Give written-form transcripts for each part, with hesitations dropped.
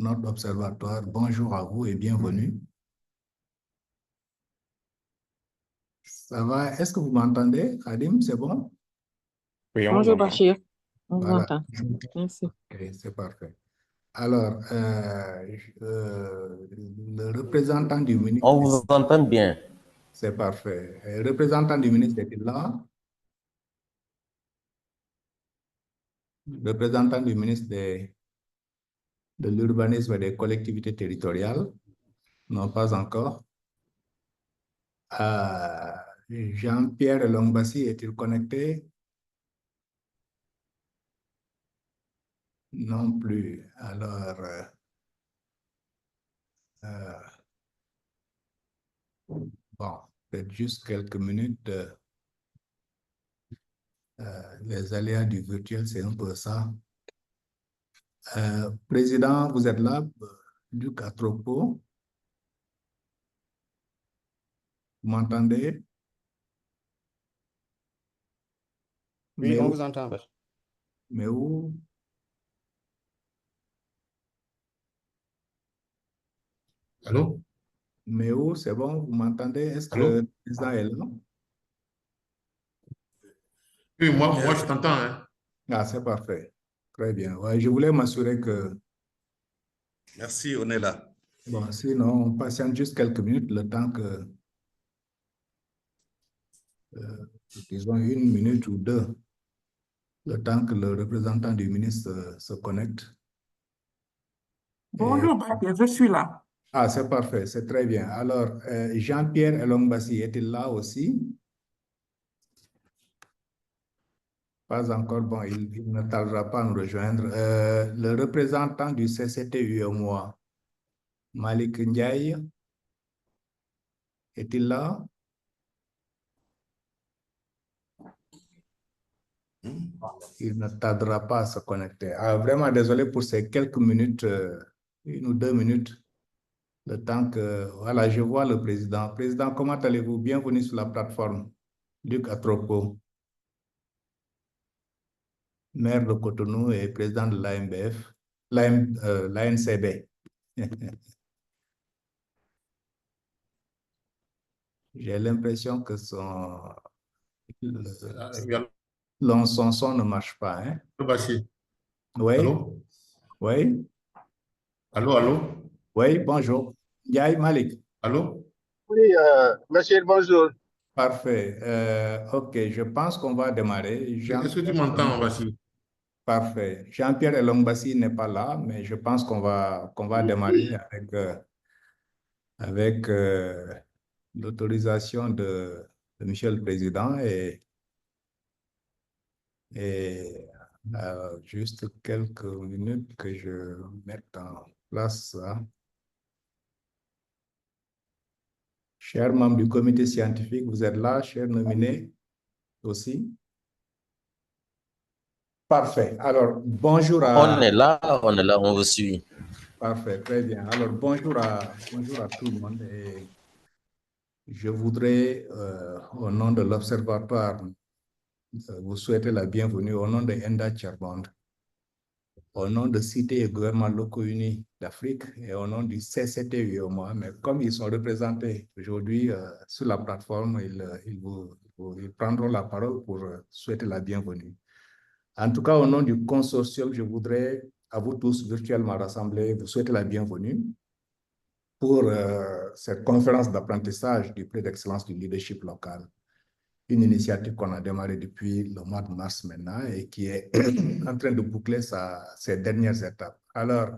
notre observatoire. Bonjour à vous et bienvenue. Ça va? Est-ce que vous m'entendez, Khadim? C'est bon? Oui, on vous Bonjour entend. Bachir, on vous Voilà. entend. Merci. Ok, c'est parfait. Alors, le représentant du ministre, On vous entend bien. c'est parfait. Le représentant du ministre est là. Le représentant du ministre de l'urbanisme et des collectivités territoriales. Non, pas encore. Jean-Pierre Longbassi est-il connecté? Non plus. Alors, bon, peut-être juste quelques minutes. Les aléas du virtuel, c'est un peu ça. Président, vous êtes là, Luc Atropo. Vous m'entendez? Oui, Mais on où? vous entend. Mais où? Allô? Mais où? C'est bon, vous m'entendez? Est-ce que Allô? le président est là? Oui, moi je t'entends, hein. Ah, c'est parfait. Très bien. Ouais, je voulais m'assurer que, Merci, on est là. bon, sinon, on patiente juste quelques minutes, le temps que, disons, une minute ou deux, le temps que le représentant du ministre se connecte. Et- Bonjour Bachir, je suis là. Ah, c'est parfait, c'est très bien. Alors, Jean-Pierre Elongbassi est-il là aussi? Pas encore, bon, il ne tardera pas à nous rejoindre. Le représentant du CCT-UEMOA, Malik Ndiaye, est-il là? Il ne tardera pas à se connecter. Ah, vraiment désolé pour ces quelques minutes, une ou deux minutes, le temps que... Voilà, je vois le président. Président, comment allez-vous? Bienvenue sur la plateforme. Luc Atropo, maire de Cotonou et président de l'AMBF, l'ANCB. J'ai l'impression que son son ne marche pas. Hein? Bachir. Oui, Allô? oui, Allô, allô? oui, bonjour. Yaï Malik. Allô? Oui, monsieur, bonjour. Parfait. OK, je pense qu'on va démarrer. Est-ce que tu m'entends, Bachir? Parfait. Jean-Pierre Elongbassi n'est pas là, mais je pense qu'on va démarrer avec l'autorisation de Monsieur le Président et juste quelques minutes que je mette en place ça. Chers membres du comité scientifique, vous êtes là, chers nominés aussi. Parfait. Alors, bonjour à... On est là, on vous suit. Parfait, très bien. Alors, bonjour à tout le monde. Et je voudrais, au nom de l'Observatoire, vous souhaiter la bienvenue au nom de Enda Charbond, au nom de Cités et gouvernements locaux unis d'Afrique et au nom du CCT-UEMOA. Mais comme ils sont représentés aujourd'hui sur la plateforme, ils prendront la parole pour souhaiter la bienvenue. En tout cas, au nom du consortium, je voudrais à vous tous virtuellement rassemblés vous souhaiter la bienvenue pour cette conférence d'apprentissage du prix d'excellence du leadership local. Une initiative qu'on a démarrée depuis le mois de mars maintenant et qui est en train de boucler ses dernières étapes. Alors,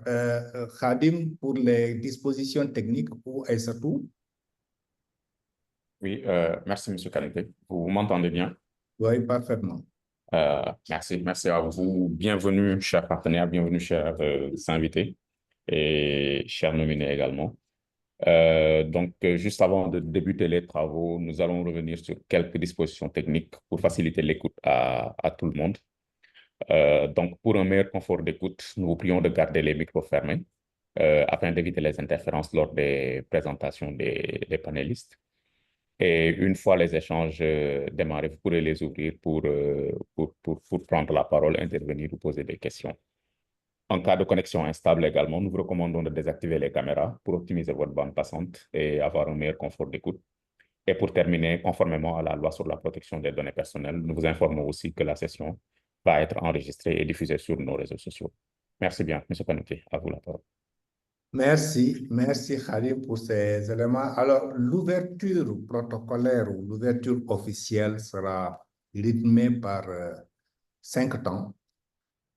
Khadim, pour les dispositions techniques, où est-ce tout? Oui, merci, M. Kanete. Vous m'entendez bien? Oui, parfaitement. Merci à vous. Bienvenue, chers partenaires, bienvenue, chers invités et chers nominés également. Juste avant de débuter les travaux, nous allons revenir sur quelques dispositions techniques pour faciliter l'écoute à tout le monde. Donc, pour un meilleur confort d'écoute, nous vous prions de garder les micros fermés afin d'éviter les interférences lors des présentations des panélistes. Et une fois les échanges démarrés, vous pourrez les ouvrir pour prendre la parole, intervenir ou poser des questions. En cas de connexion instable également, nous vous recommandons de désactiver les caméras pour optimiser votre bande passante et avoir un meilleur confort d'écoute. Et pour terminer, conformément à la loi sur la protection des données personnelles, nous vous informons aussi que la session va être enregistrée et diffusée sur nos réseaux sociaux. Merci bien, M. Kanouté, à vous la parole. Merci Khalid pour ces éléments. Alors, l'ouverture protocolaire ou l'ouverture officielle sera rythmée par 5 temps.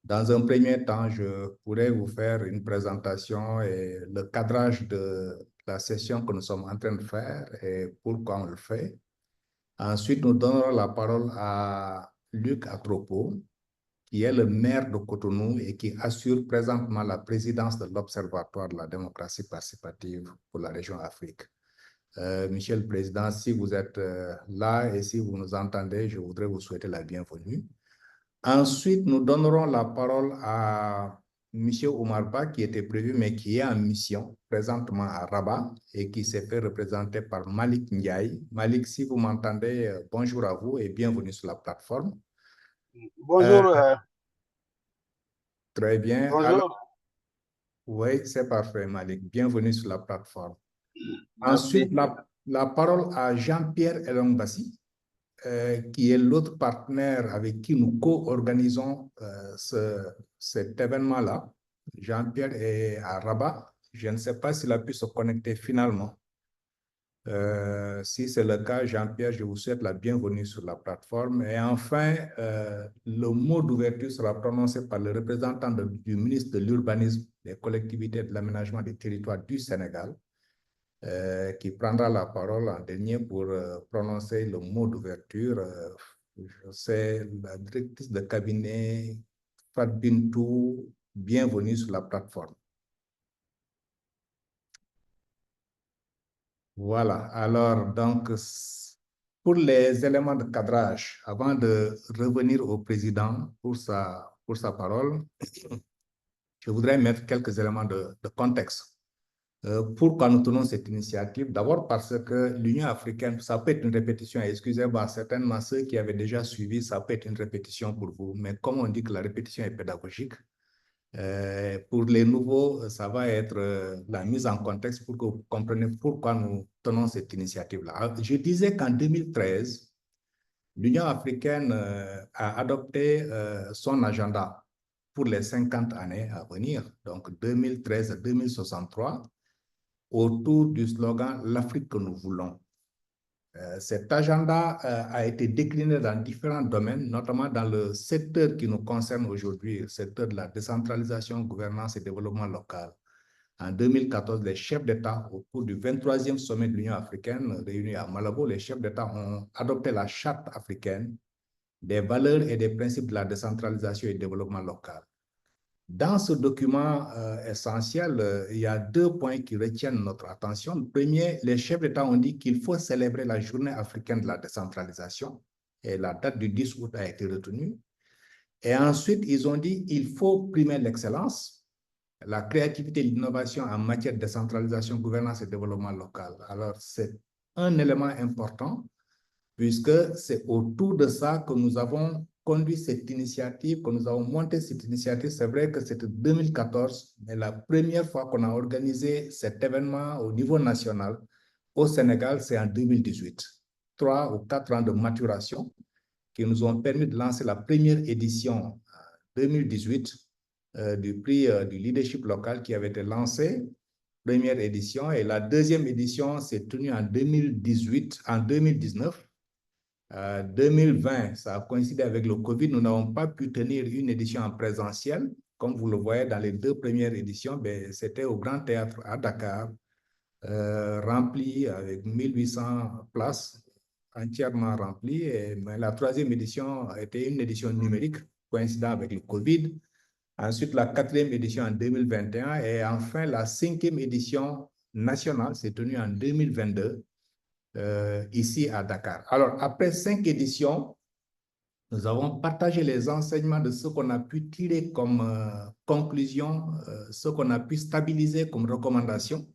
Dans un premier temps, je pourrais vous faire une présentation et le cadrage de la session que nous sommes en train de faire et pourquoi on le fait. Ensuite, nous donnerons la parole à Luc Atropo, qui est le maire de Cotonou et qui assure présentement la présidence de l'Observatoire de la démocratie participative pour la région Afrique. Monsieur le Président, si vous êtes là et si vous nous entendez, je voudrais vous souhaiter la bienvenue. Ensuite, nous donnerons la parole à M. Omar Ba, qui était prévu, mais qui est en mission présentement à Rabat et qui s'est fait représenter par Malik Ndiaye. Malik, si vous m'entendez, bonjour à vous et bienvenue sur la plateforme. Bonjour. Très bien. Bonjour. Alors, oui, c'est parfait, Malik. Bienvenue sur la plateforme. Merci. Ensuite, la parole à Jean-Pierre Elongbassi, qui est l'autre partenaire avec qui nous co-organisons cet événement-là. Jean-Pierre est à Rabat. Je ne sais pas s'il a pu se connecter finalement. Si c'est le cas, Jean-Pierre, je vous souhaite la bienvenue sur la plateforme. Et enfin, le mot d'ouverture sera prononcé par le représentant du ministre de l'Urbanisme, des collectivités et de l'aménagement des territoires du Sénégal, qui prendra la parole en dernier pour prononcer le mot d'ouverture. C'est la directrice de cabinet, Fat Bintou. Bienvenue sur la plateforme. Voilà, alors donc, pour les éléments de cadrage, avant de revenir au président pour sa parole, je voudrais mettre quelques éléments de contexte. Pourquoi nous tenons cette initiative? D'abord parce que l'Union africaine, ça peut être une répétition, excusez-moi, certainement ceux qui avaient déjà suivi, ça peut être une répétition pour vous, mais comme on dit que la répétition est pédagogique, pour les nouveaux, ça va être la mise en contexte pour que vous compreniez pourquoi nous tenons cette initiative-là. Je disais qu'en 2013, l'Union africaine a adopté son agenda pour les 50 années à venir, donc 2013 à 2063, autour du slogan « L'Afrique que nous voulons ». Cet agenda a été décliné dans différents domaines, notamment dans le secteur qui nous concerne aujourd'hui, le secteur de la décentralisation, gouvernance et développement local. En 2014, les chefs d'État, au cours du 23e sommet de l'Union africaine réuni à Malabo, les chefs d'État ont adopté la charte africaine des valeurs et des principes de la décentralisation et du développement local. Dans ce document essentiel, il y a 2 points qui retiennent notre attention. Le premier, les chefs d'État ont dit qu'il faut célébrer la journée africaine de la décentralisation et la date du 10 août a été retenue. Et ensuite, ils ont dit qu'il faut primer l'excellence, la créativité et l'innovation en matière de décentralisation, gouvernance et développement local. Alors, c'est un élément important puisque c'est autour de ça que nous avons conduit cette initiative, que nous avons monté cette initiative. C'est vrai que c'était 2014, mais la première fois qu'on a organisé cet événement au niveau national au Sénégal, c'est en 2018. 3 ou 4 ans de maturation qui nous ont permis de lancer la première édition en 2018 du prix du leadership local qui avait été lancé, première édition, et la deuxième édition s'est tenue en 2019. 2020, ça a coïncidé avec le Covid, nous n'avons pas pu tenir une édition en présentiel. Comme vous le voyez dans les 2 premières éditions, c'était au Grand Théâtre à Dakar, rempli avec 1800 places, entièrement rempli. Mais la 3e édition a été une édition numérique, coïncidant avec le Covid. Ensuite, la 4e édition en 2021 et enfin la 5e édition nationale s'est tenue en 2022. Ici à Dakar. Alors, après 5 éditions, nous avons partagé les enseignements de ce qu'on a pu tirer comme conclusion, ce qu'on a pu stabiliser comme recommandation.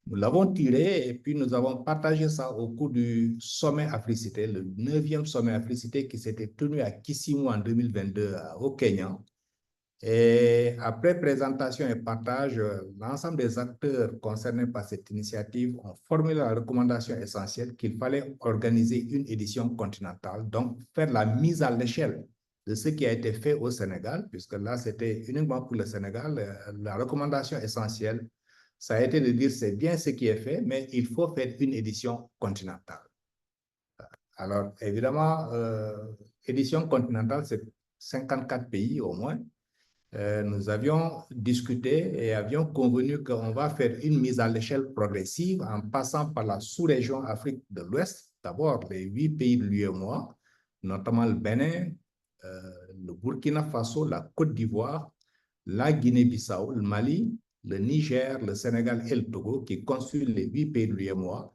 Nous l'avons tiré et puis nous avons partagé ça au cours du sommet Africité, le 9e sommet Africité qui s'était tenu à Kisumu en 2022 au Kenya. Et après présentation et partage, l'ensemble des acteurs concernés par cette initiative ont formulé la recommandation essentielle qu'il fallait organiser une édition continentale, donc faire la mise à l'échelle de ce qui a été fait au Sénégal, puisque là, c'était uniquement pour le Sénégal. La recommandation essentielle, ça a été de dire c'est bien ce qui est fait, mais il faut faire une édition continentale. Alors, évidemment, édition continentale, c'est 54 pays au moins. Nous avions discuté et avions convenu qu'on va faire une mise à l'échelle progressive en passant par la sous-région Afrique de l'Ouest. D'abord, les 8 pays de l'UEMOA, notamment le Bénin, le Burkina Faso, la Côte d'Ivoire, la Guinée-Bissau, le Mali, le Niger, le Sénégal et le Togo, qui constituent les 8 pays de l'UEMOA.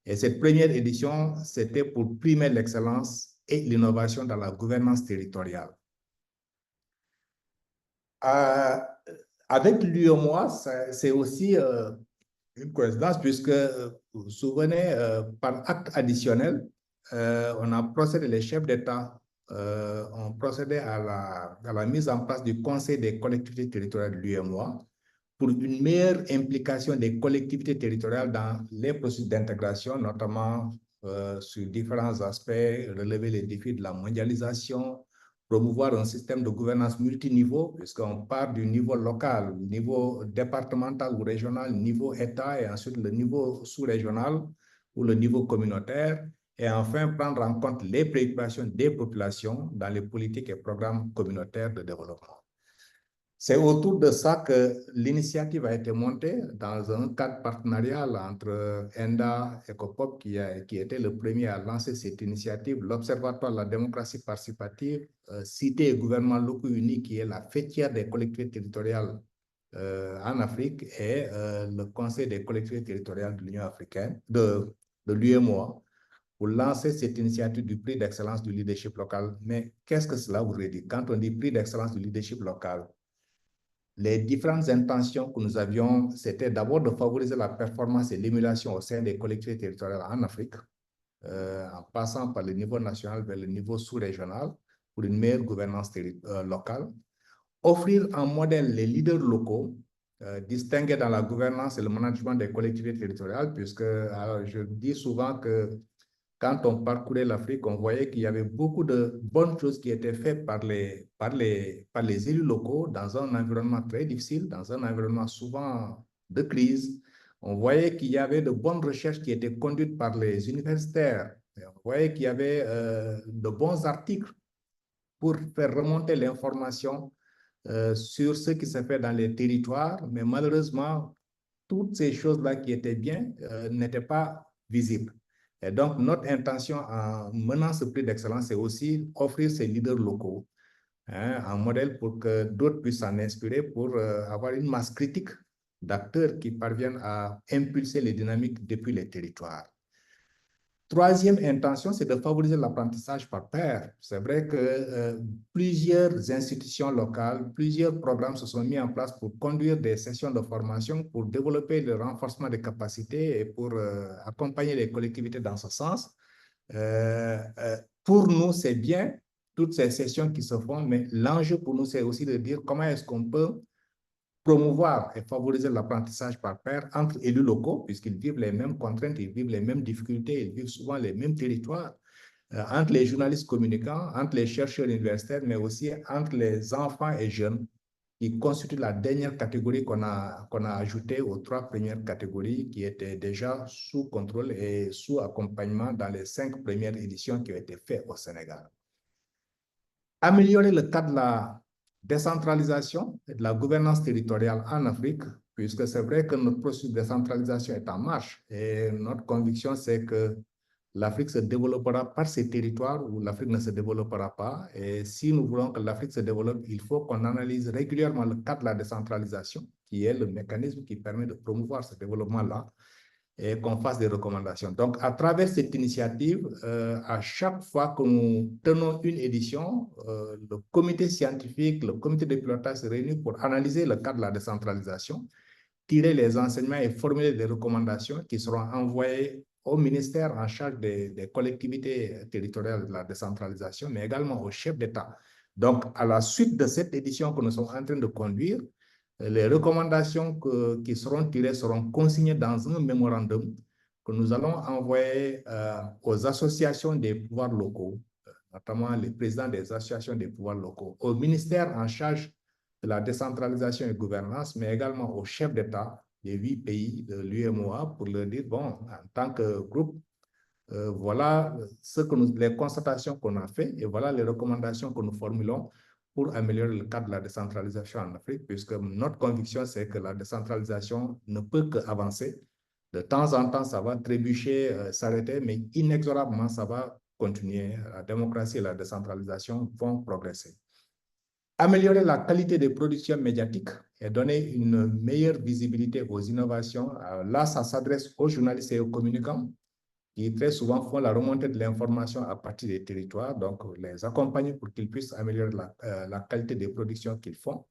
Et cette première édition, c'était pour primer l'excellence et l'innovation dans la gouvernance territoriale. Avec l'UEMOA, c'est aussi une coïncidence puisque, vous vous souvenez, par acte additionnel, on a procédé, les chefs d'État ont procédé à la mise en place du Conseil des collectivités territoriales de l'UEMOA pour une meilleure implication des collectivités territoriales dans les processus d'intégration, notamment sur différents aspects, relever les défis de la mondialisation, promouvoir un système de gouvernance multiniveau, puisqu'on part du niveau local, niveau départemental ou régional, niveau État, et ensuite le niveau sous-régional ou le niveau communautaire, et enfin prendre en compte les préoccupations des populations dans les politiques et programmes communautaires de développement. C'est autour de ça que l'initiative a été montée dans un cadre partenarial entre ENDA et ECOPOP qui était le premier à lancer cette initiative, l'Observatoire de la démocratie participative, Cité et gouvernements locaux unis qui est la fêtière des collectivités territoriales en Afrique et le Conseil des collectivités territoriales de l'Union africaine, de l'UEMOA, pour lancer cette initiative du prix d'excellence du leadership local. Mais qu'est-ce que cela voudrait dire? Quand on dit prix d'excellence du leadership local, les différentes intentions que nous avions, c'était d'abord de favoriser la performance et l'émulation au sein des collectivités territoriales en Afrique, en passant par le niveau national vers le niveau sous-régional pour une meilleure gouvernance locale. Offrir un modèle les leaders locaux, distingués dans la gouvernance et le management des collectivités territoriales, puisque alors, je dis souvent que quand on parcourait l'Afrique, on voyait qu'il y avait beaucoup de bonnes choses qui étaient faites par les élus locaux dans un environnement très difficile, dans un environnement souvent de crise. On voyait qu'il y avait de bonnes recherches qui étaient conduites par les universitaires. On voyait qu'il y avait de bons articles pour faire remonter l'information sur ce qui se fait dans les territoires, mais malheureusement, toutes ces choses-là qui étaient bien n'étaient pas visibles. Et donc, notre intention en menant ce prix d'excellence, c'est aussi offrir ces leaders locaux un modèle pour que d'autres puissent s'en inspirer pour avoir une masse critique d'acteurs qui parviennent à impulser les dynamiques depuis les territoires. Troisième intention, c'est de favoriser l'apprentissage par pair. C'est vrai que plusieurs institutions locales, plusieurs programmes se sont mis en place pour conduire des sessions de formation, pour développer le renforcement des capacités et pour accompagner les collectivités dans ce sens. Pour nous, c'est bien toutes ces sessions qui se font, mais l'enjeu pour nous, c'est aussi de dire comment est-ce qu'on peut promouvoir et favoriser l'apprentissage par pair entre élus locaux, puisqu'ils vivent les mêmes contraintes, ils vivent les mêmes difficultés, ils vivent souvent les mêmes territoires, entre les journalistes communicants, entre les chercheurs universitaires, mais aussi entre les enfants et jeunes, qui constituent la dernière catégorie qu'on a ajoutée aux 3 premières catégories qui étaient déjà sous contrôle et sous accompagnement dans les 5 premières éditions qui ont été faites au Sénégal. Améliorer le cadre de la décentralisation et de la gouvernance territoriale en Afrique, puisque c'est vrai que notre processus de décentralisation est en marche et notre conviction, c'est que l'Afrique se développera par ses territoires ou l'Afrique ne se développera pas. Et si nous voulons que l'Afrique se développe, il faut qu'on analyse régulièrement le cadre de la décentralisation, qui est le mécanisme qui permet de promouvoir ce développement-là, et qu'on fasse des recommandations. Donc, à travers cette initiative, à chaque fois que nous tenons une édition, le comité scientifique, le comité de pilotage se réunit pour analyser le cadre de la décentralisation, tirer les enseignements et formuler des recommandations qui seront envoyées au ministère en charge des collectivités territoriales de la décentralisation, mais également aux chefs d'État Donc, à la suite de cette édition que nous sommes en train de conduire, les recommandations qui seront tirées seront consignées dans un mémorandum que nous allons envoyer aux associations des pouvoirs locaux, notamment les présidents des associations des pouvoirs locaux, au ministère en charge de la décentralisation et gouvernance, mais également aux chefs d'État des 8 pays de l'UEMOA pour leur dire, bon, en tant que groupe, voilà les constatations qu'on a faites et voilà les recommandations que nous formulons pour améliorer le cadre de la décentralisation en Afrique, puisque notre conviction, c'est que la décentralisation ne peut qu'avancer. De temps en temps, ça va trébucher, s'arrêter, mais inexorablement, ça va continuer. La démocratie et la décentralisation vont progresser. Améliorer la qualité des productions médiatiques et donner une meilleure visibilité aux innovations. Là, ça s'adresse aux journalistes et aux communicants qui très souvent font la remontée de l'information à partir des territoires, donc les accompagner pour qu'ils puissent améliorer la qualité des productions qu'ils font.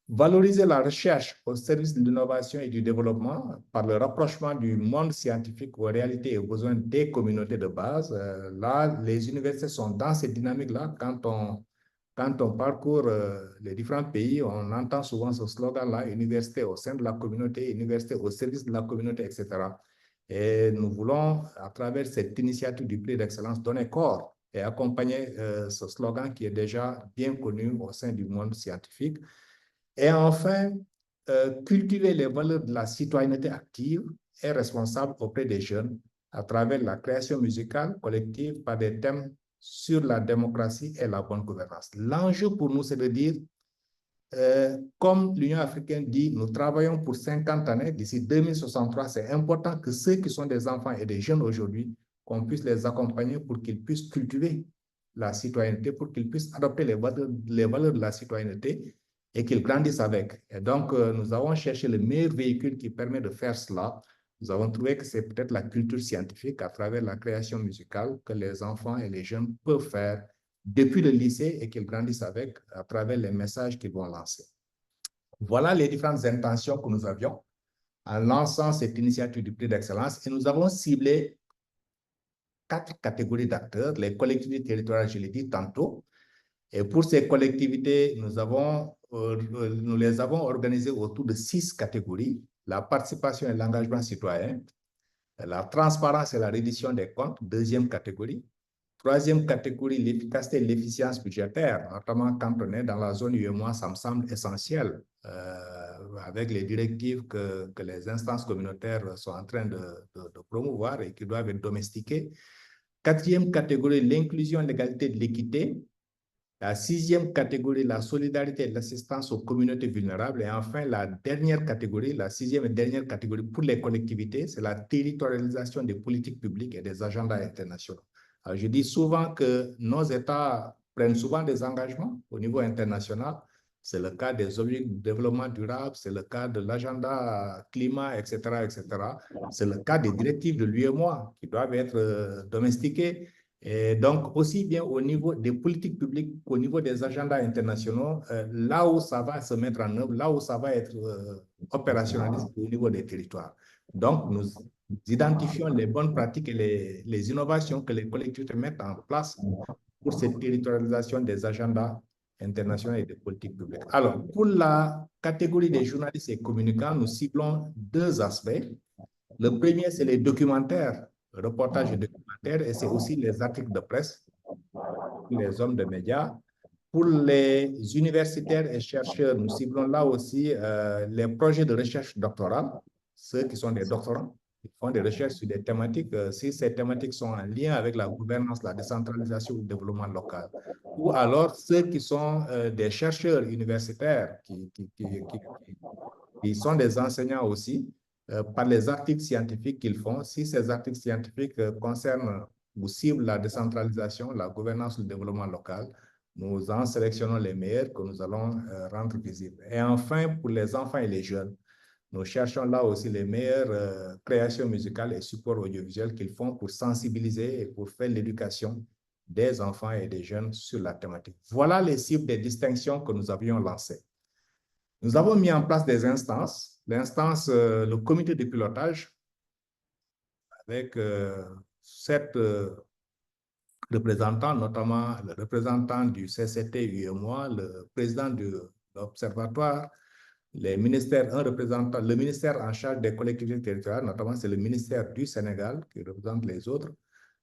Valoriser la recherche au service de l'innovation et du développement par le rapprochement du monde scientifique aux réalités et aux besoins des communautés de base. Là, les universités sont dans cette dynamique-là. Quand on parcourt les différents pays, on entend souvent ce slogan-là, université au sein de la communauté, université au service de la communauté, etc. Et nous voulons, à travers cette initiative du prix d'excellence, donner corps et accompagner ce slogan qui est déjà bien connu au sein du monde scientifique. Et enfin, cultiver les valeurs de la citoyenneté active et responsable auprès des jeunes à travers la création musicale collective par des thèmes sur la démocratie et la bonne gouvernance. L'enjeu pour nous, c'est de dire, comme l'Union africaine dit, nous travaillons pour 50 années, d'ici 2063, c'est important que ceux qui sont des enfants et des jeunes aujourd'hui, qu'on puisse les accompagner pour qu'ils puissent cultiver la citoyenneté, pour qu'ils puissent adopter les valeurs de la citoyenneté et qu'ils grandissent avec. Et donc, nous avons cherché le meilleur véhicule qui permet de faire cela. Nous avons trouvé que c'est peut-être la culture scientifique à travers la création musicale que les enfants et les jeunes peuvent faire depuis le lycée et qu'ils grandissent avec à travers les messages qu'ils vont lancer. Voilà les différentes intentions que nous avions en lançant cette initiative du prix d'excellence et nous avons ciblé 4 catégories d'acteurs, les collectivités territoriales, je l'ai dit tantôt, et pour ces collectivités, nous les avons organisées autour de 6 catégories, la participation et l'engagement citoyen, la transparence et la reddition des comptes, deuxième catégorie. Troisième catégorie, l'efficacité et l'efficience budgétaire, notamment quand on est dans la zone UEMOA, ça me semble essentiel, avec les directives que les instances communautaires sont en train de promouvoir et qui doivent être domestiquées. Quatrième catégorie, l'inclusion, l'égalité de l'équité. La 6e catégorie, la solidarité et l'assistance aux communautés vulnérables. Et enfin, la dernière catégorie, la 6e et dernière catégorie pour les collectivités, c'est la territorialisation des politiques publiques et des agendas internationaux. Alors, je dis souvent que nos États prennent souvent des engagements au niveau international. C'est le cas des objectifs de développement durable, c'est le cas de l'agenda climat, etc., etc. C'est le cas des directives de l'UEMOA qui doivent être domestiquées. Et donc, aussi bien au niveau des politiques publiques qu'au niveau des agendas internationaux, là où ça va se mettre en œuvre, là où ça va être opérationnalisé au niveau des territoires. Donc, nous identifions les bonnes pratiques et les innovations que les collectivités mettent en place pour cette territorialisation des agendas internationaux et des politiques publiques. Alors, pour la catégorie des journalistes et communicants, nous ciblons 2 aspects. Le premier, c'est les documentaires, reportages et documentaires, et c'est aussi les articles de presse, les hommes de médias. Pour les universitaires et chercheurs, nous ciblons là aussi les projets de recherche doctorale, ceux qui sont des doctorants, qui font des recherches sur des thématiques, si ces thématiques sont en lien avec la gouvernance, la décentralisation ou le développement local. Ou alors ceux qui sont des chercheurs universitaires, qui sont des enseignants aussi, par les articles scientifiques qu'ils font. Si ces articles scientifiques concernent ou ciblent la décentralisation, la gouvernance ou le développement local, nous en sélectionnons les meilleurs que nous allons rendre visibles. Et enfin, pour les enfants et les jeunes, nous cherchons là aussi les meilleures créations musicales et supports audiovisuels qu'ils font pour sensibiliser et pour faire l'éducation des enfants et des jeunes sur la thématique. Voilà les cibles des distinctions que nous avions lancées. Nous avons mis en place des instances. L'instance, le comité de pilotage, avec 7 représentants, notamment le représentant du CCT-UEMOA, le président de l'Observatoire, les ministères, un représentant, le ministère en charge des collectivités territoriales, notamment c'est le ministère du Sénégal qui représente les autres,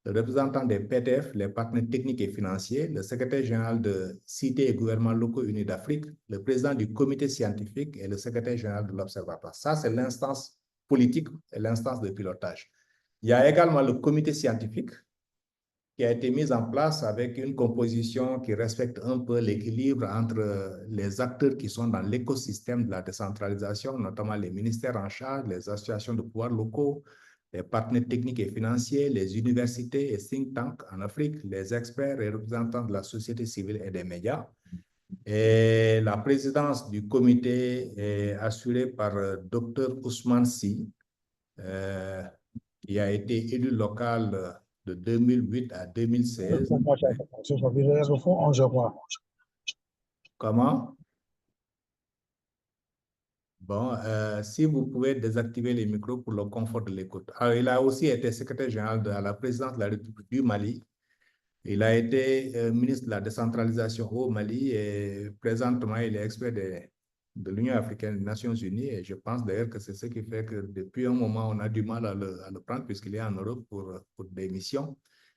le représentant des PTF, les partenaires techniques et financiers, le secrétaire général de Cités et gouvernements locaux unis d'Afrique, le président du comité scientifique et le secrétaire général de l'Observatoire. Ça, c'est l'instance politique et l'instance de pilotage. Il y a également le comité scientifique qui a été mise en place avec une composition qui respecte un peu l'équilibre entre les acteurs qui sont dans l'écosystème de la décentralisation, notamment les ministères en charge, les associations de pouvoirs locaux, les partenaires techniques et financiers, les universités et think tanks en Afrique, les experts et représentants de la société civile et des médias. Et la présidence du comité est assurée par Dr Ousmane Sy, qui a été élu local de 2008 à 2016. Comment? Bon, si vous pouvez désactiver les micros pour le confort de l'écoute. Alors, il a aussi été secrétaire général à la présidence de la République du Mali. Il a été ministre de la décentralisation au Mali et présentement, il est expert de l'Union africaine des Nations Unies. Et je pense d'ailleurs que c'est ce qui fait que depuis un moment, on a du mal à le prendre puisqu'il est en Europe pour des missions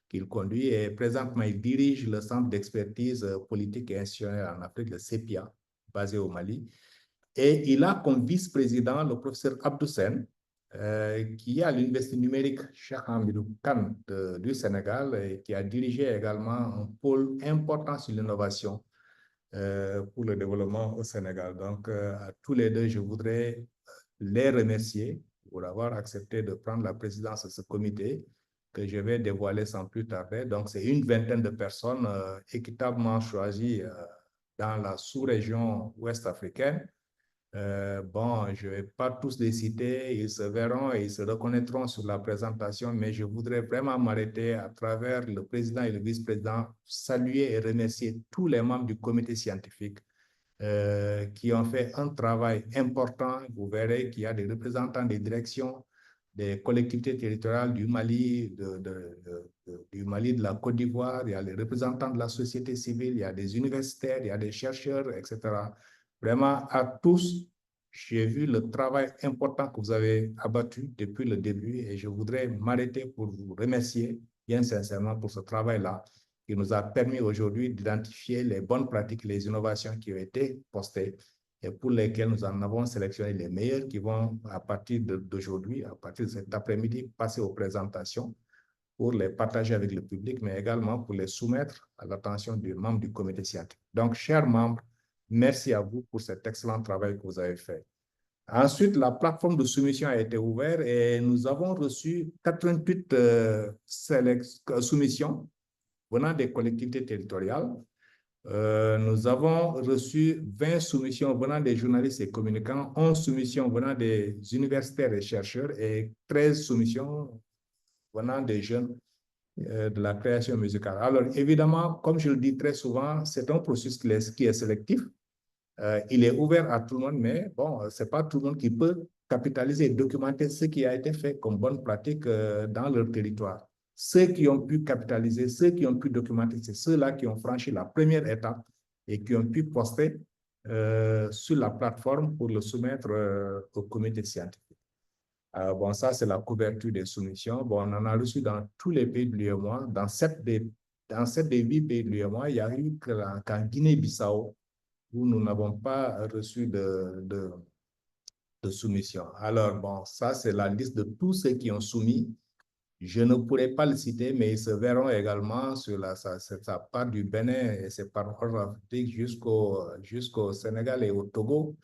qu'il conduit. Et présentement, il dirige le Centre d'expertise politique et institutionnelle en Afrique, le CEPIA, basé au Mali. Et il a comme vice-président le professeur Abdou Sène, qui est à l'université numérique Cheikh Hamidou Kane du Sénégal et qui a dirigé également un pôle important sur l'innovation pour le développement au Sénégal. Donc, à tous les deux, je voudrais les remercier pour avoir accepté de prendre la présidence de ce comité que je vais dévoiler sans plus tarder. Donc, c'est une vingtaine de personnes équitablement choisies dans la sous-région ouest africaine. Bon, je ne vais pas tous les citer, ils se verront et ils se reconnaîtront sur la présentation, mais je voudrais vraiment m'arrêter à travers le président et le vice-président, saluer et remercier tous les membres du comité scientifique qui ont fait un travail important. Vous verrez qu'il y a des représentants des directions, des collectivités territoriales du Mali, du Mali, de la Côte d'Ivoire, il y a les représentants de la société civile, il y a des universitaires, il y a des chercheurs, etc. Vraiment, à tous, j'ai vu le travail important que vous avez abattu depuis le début et je voudrais m'arrêter pour vous remercier bien sincèrement pour ce travail-là qui nous a permis aujourd'hui d'identifier les bonnes pratiques, les innovations qui ont été postées et pour lesquelles nous en avons sélectionné les meilleurs qui vont, à partir d'aujourd'hui, à partir de cet après-midi, passer aux présentations pour les partager avec le public, mais également pour les soumettre à l'attention du membre du comité scientifique. Donc, chers membres, merci à vous pour cet excellent travail que vous avez fait. Ensuite, la plateforme de soumission a été ouverte et nous avons reçu 88 soumissions venant des collectivités territoriales. Nous avons reçu 20 soumissions venant des journalistes et communicants, 11 soumissions venant des universitaires et chercheurs et 13 soumissions venant des jeunes de la création musicale. Alors, évidemment, comme je le dis très souvent, c'est un processus qui est sélectif. Il est ouvert à tout le monde, mais bon, ce n'est pas tout le monde qui peut capitaliser et documenter ce qui a été fait comme bonne pratique dans leur territoire. Ceux qui ont pu capitaliser, ceux qui ont pu documenter, c'est ceux-là qui ont franchi la première étape et qui ont pu poster sur la plateforme pour le soumettre au comité scientifique. Bon, ça, c'est la couverture des soumissions. Bon, on en a reçu dans tous les pays de l'UEMOA. Dans 7 des 8 pays de l'UEMOA, il y a eu qu'en Guinée-Bissau, où nous n'avons pas reçu de soumission. Alors, bon, ça, c'est la liste de tous ceux qui ont soumis. Je ne pourrais pas le citer, mais ils se verront également sur ça part du Bénin et c'est par ordre Afrique jusqu'au Sénégal et au Togo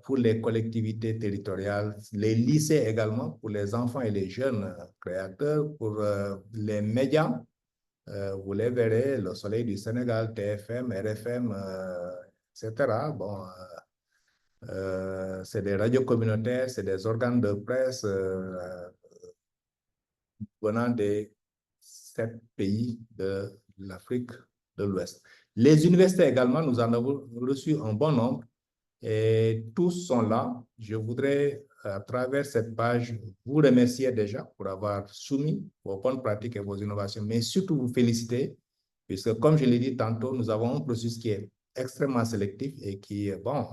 pour les collectivités territoriales, les lycées également pour les enfants et les jeunes créateurs, pour les médias. Vous les verrez, Le Soleil du Sénégal, TFM, RFM, etc. Bon, c'est des radios communautaires, c'est des organes de presse venant des 7 pays de l'Afrique de l'Ouest. Les universités également, nous en avons reçu un bon nombre Et tous sont là. Je voudrais, à travers cette page, vous remercier déjà pour avoir soumis vos bonnes pratiques et vos innovations, mais surtout vous féliciter, puisque comme je l'ai dit tantôt, nous avons un processus qui est extrêmement sélectif et qui, bon,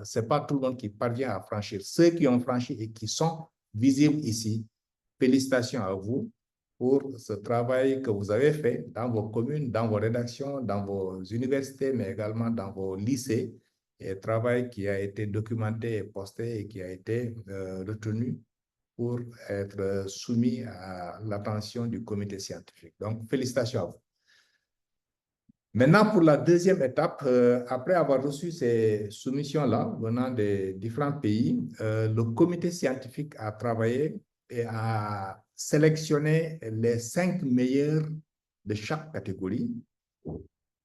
c'est pas tout le monde qui parvient à franchir. Ceux qui ont franchi et qui sont visibles ici, félicitations à vous pour ce travail que vous avez fait dans vos communes, dans vos rédactions, dans vos universités, mais également dans vos lycées, et travail qui a été documenté et posté et qui a été retenu pour être soumis à l'attention du comité scientifique. Donc, félicitations à vous. Maintenant, pour la deuxième étape, après avoir reçu ces soumissions-là venant des différents pays, le comité scientifique a travaillé et a sélectionné les 5 meilleurs de chaque catégorie.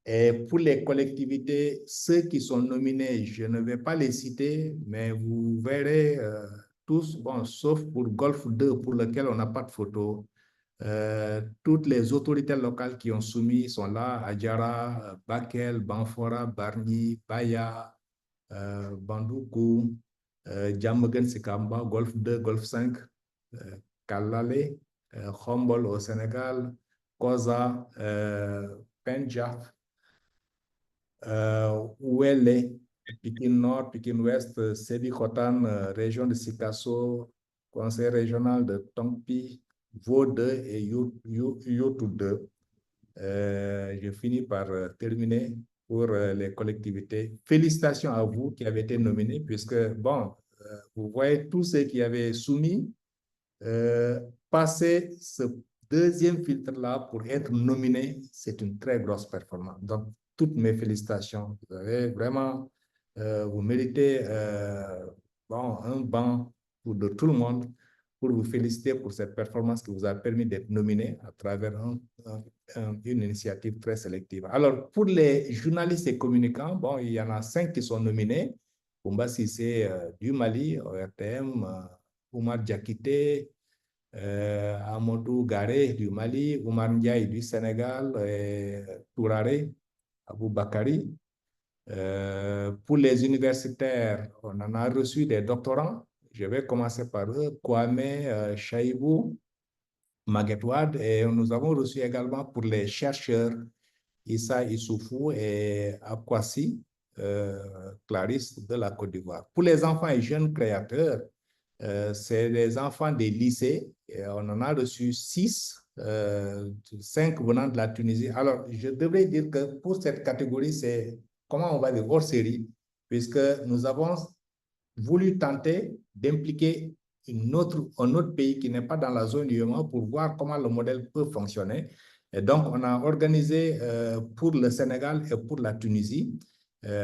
Et pour les collectivités, ceux qui sont nominés, je ne vais pas les citer, mais vous verrez tous, bon, sauf pour Golfe 2, pour lequel on n'a pas de photo. Toutes les autorités locales qui ont soumis sont là: Adjara, Bakel, Banfora, Barni, Baya, Bandoukou, Djamagan, Sikamba, Golfe 2, Golfe 5, Kalale, Khombol au Sénégal, Koza, Pendjaf, Ouele, Pikin Nord, Pikin Ouest, Sébi-Khotan, région de Sikasso, conseil régional de Tongpi, Vaud 2 et Yotou 2. Je finis par terminer pour les collectivités. Félicitations à vous qui avez été nominés, puisque, bon, vous voyez tous ceux qui avaient soumis, passer ce deuxième filtre-là pour être nominé, c'est une très grosse performance. Donc, toutes mes félicitations. Vous avez vraiment, vous méritez bon, un banc de tout le monde pour vous féliciter pour cette performance qui vous a permis d'être nominé à travers une initiative très sélective. Alors, pour les journalistes et communicants, bon, il y en a 5 qui sont nominés. Koumba Sissé du Mali, ORTM, Oumar Diakité, Amadou Garé du Mali, Oumar Ndiaye du Sénégal, Tourare, Abou Bakari. Pour les universitaires, on en a reçu des doctorants. Je vais commencer par eux: Kwame, Chaïbou, Maguetouad, et nous avons reçu également pour les chercheurs Issa Issoufou et Akwasi, Clarisse de la Côte d'Ivoire. Pour les enfants et jeunes créateurs, c'est les enfants des lycées. Et on en a reçu 6, 5 venant de la Tunisie. Alors, je devrais dire que pour cette catégorie, c'est, comment on va dire, hors série, puisque nous avons voulu tenter d'impliquer un autre pays qui n'est pas dans la zone UEMOA pour voir comment le modèle peut fonctionner. Et donc, on a organisé pour le Sénégal et pour la Tunisie.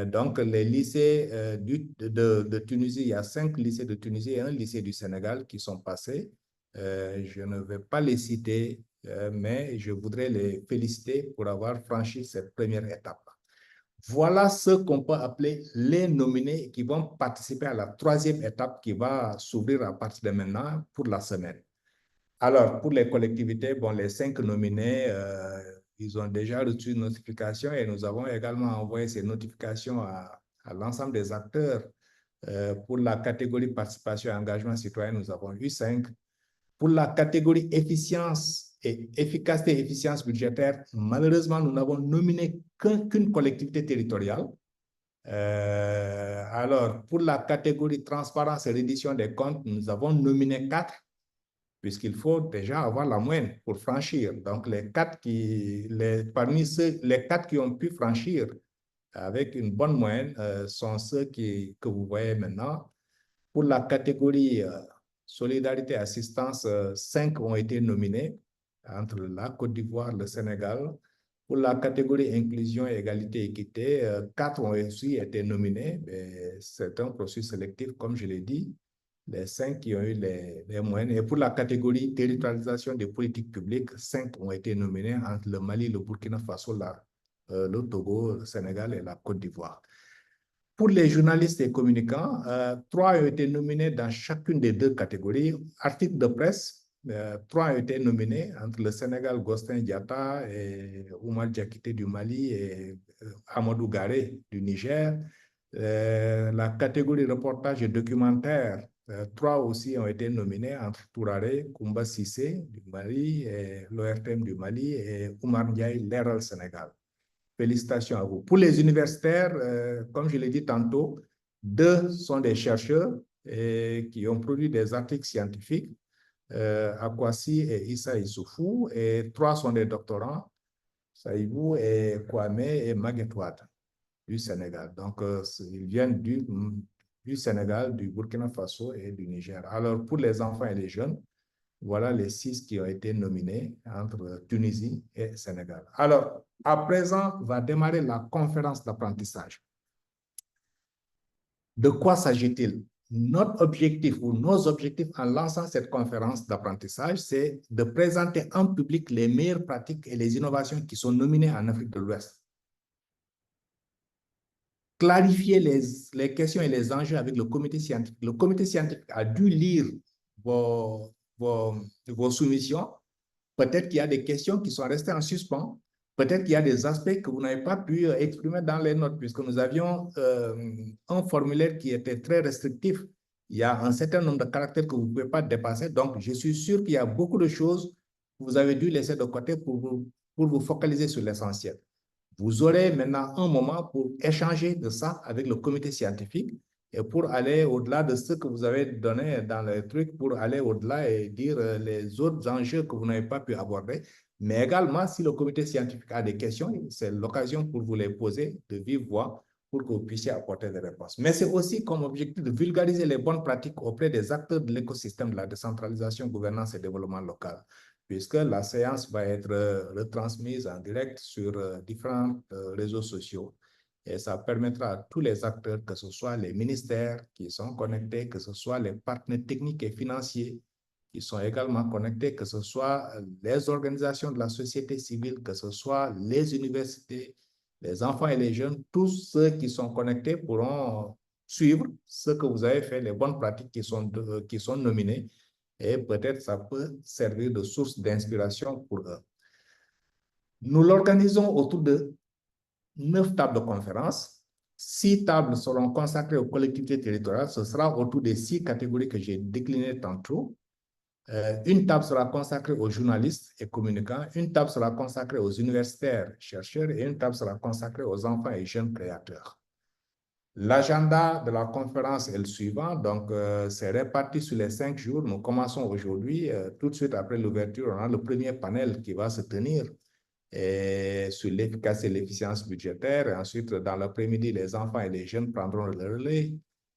Donc, les lycées de Tunisie, il y a 5 lycées de Tunisie et un lycée du Sénégal qui sont passés. Je ne vais pas les citer, mais je voudrais les féliciter pour avoir franchi cette première étape. Voilà ce qu'on peut appeler les nominés qui vont participer à la 3e étape qui va s'ouvrir à partir de maintenant pour la semaine. Alors, pour les collectivités, bon, les 5 nominés, ils ont déjà reçu une notification et nous avons également envoyé ces notifications à l'ensemble des acteurs. Pour la catégorie participation et engagement citoyen, nous avons eu 5. Pour la catégorie efficience et efficacité et efficience budgétaire, malheureusement, nous n'avons nominé qu'une collectivité territoriale. Alors, pour la catégorie transparence et reddition des comptes, nous avons nominé 4, puisqu'il faut déjà avoir la moyenne pour franchir. Donc, parmi les 4 qui ont pu franchir avec une bonne moyenne sont ceux que vous voyez maintenant. Pour la catégorie solidarité et assistance, 5 ont été nominés entre la Côte d'Ivoire, le Sénégal. Pour la catégorie inclusion, égalité, équité, 4 ont aussi été nominés. C'est un processus sélectif, comme je l'ai dit. Les 5 qui ont eu les moyens. Et pour la catégorie territorialisation des politiques publiques, 5 ont été nominés entre le Mali, le Burkina Faso, le Togo, le Sénégal et la Côte d'Ivoire. Pour les journalistes et communicants, 3 ont été nominés dans chacune des 2 catégories. Articles de presse, 3 ont été nominés entre le Sénégal, Gostin Diatta et Oumar Diakité du Mali et Amadou Garé du Niger. La catégorie reportage et documentaire, 3 aussi ont été nominés entre Tourare, Koumba Sissé du Mali, l'ORTM du Mali et Oumar Ndiaye, l'ERL Sénégal. Félicitations à vous. Pour les universitaires, comme je l'ai dit tantôt, 2 sont des chercheurs qui ont produit des articles scientifiques, Akwasi et Issa Issoufou, et 3 sont des doctorants, Saïbou et Kwame et Maguette Wade du Sénégal. Donc, ils viennent du Sénégal, du Burkina Faso et du Niger. Alors, pour les enfants et les jeunes, voilà les 6 qui ont été nominés entre Tunisie et Sénégal. Alors, à présent, va démarrer la conférence d'apprentissage. De quoi s'agit-il? Notre objectif ou nos objectifs en lançant cette conférence d'apprentissage, c'est de présenter en public les meilleures pratiques et les innovations qui sont nominées en Afrique de l'Ouest. Clarifier les questions et les enjeux avec le comité scientifique. Le comité scientifique a dû lire vos soumissions. Peut-être qu'il y a des questions qui sont restées en suspens. Peut-être qu'il y a des aspects que vous n'avez pas pu exprimer dans les notes, puisque nous avions un formulaire qui était très restrictif. Il y a un certain nombre de caractères que vous ne pouvez pas dépasser. Donc, je suis sûr qu'il y a beaucoup de choses que vous avez dû laisser de côté pour vous focaliser sur l'essentiel. Vous aurez maintenant un moment pour échanger de ça avec le comité scientifique et pour aller au-delà de ce que vous avez donné dans le truc, pour aller au-delà et dire les autres enjeux que vous n'avez pas pu aborder. Mais également, si le comité scientifique a des questions, c'est l'occasion pour vous les poser de vive voix pour que vous puissiez apporter des réponses. Mais c'est aussi comme objectif de vulgariser les bonnes pratiques auprès des acteurs de l'écosystème de la décentralisation, gouvernance et développement local, puisque la séance va être retransmise en direct sur différents réseaux sociaux. Et ça permettra à tous les acteurs, que ce soit les ministères qui sont connectés, que ce soit les partenaires techniques et financiers qui sont également connectés, que ce soit les organisations de la société civile, que ce soit les universités, les enfants et les jeunes, tous ceux qui sont connectés pourront suivre ce que vous avez fait, les bonnes pratiques qui sont nominées, et peut-être ça peut servir de source d'inspiration pour eux. Nous l'organisons autour de 9 tables de conférence. 6 tables seront consacrées aux collectivités territoriales. Ce sera autour des 6 catégories que j'ai déclinées tantôt. Une table sera consacrée aux journalistes et communicants. Une table sera consacrée aux universitaires, chercheurs, et une table sera consacrée aux enfants et jeunes créateurs. L'agenda de la conférence est le suivant, donc c'est réparti sur les 5 jours. Nous commençons aujourd'hui, tout de suite après l'ouverture, on a le premier panel qui va se tenir sur l'efficacité et l'efficience budgétaire. Et ensuite, dans l'après-midi, les enfants et les jeunes prendront le relais.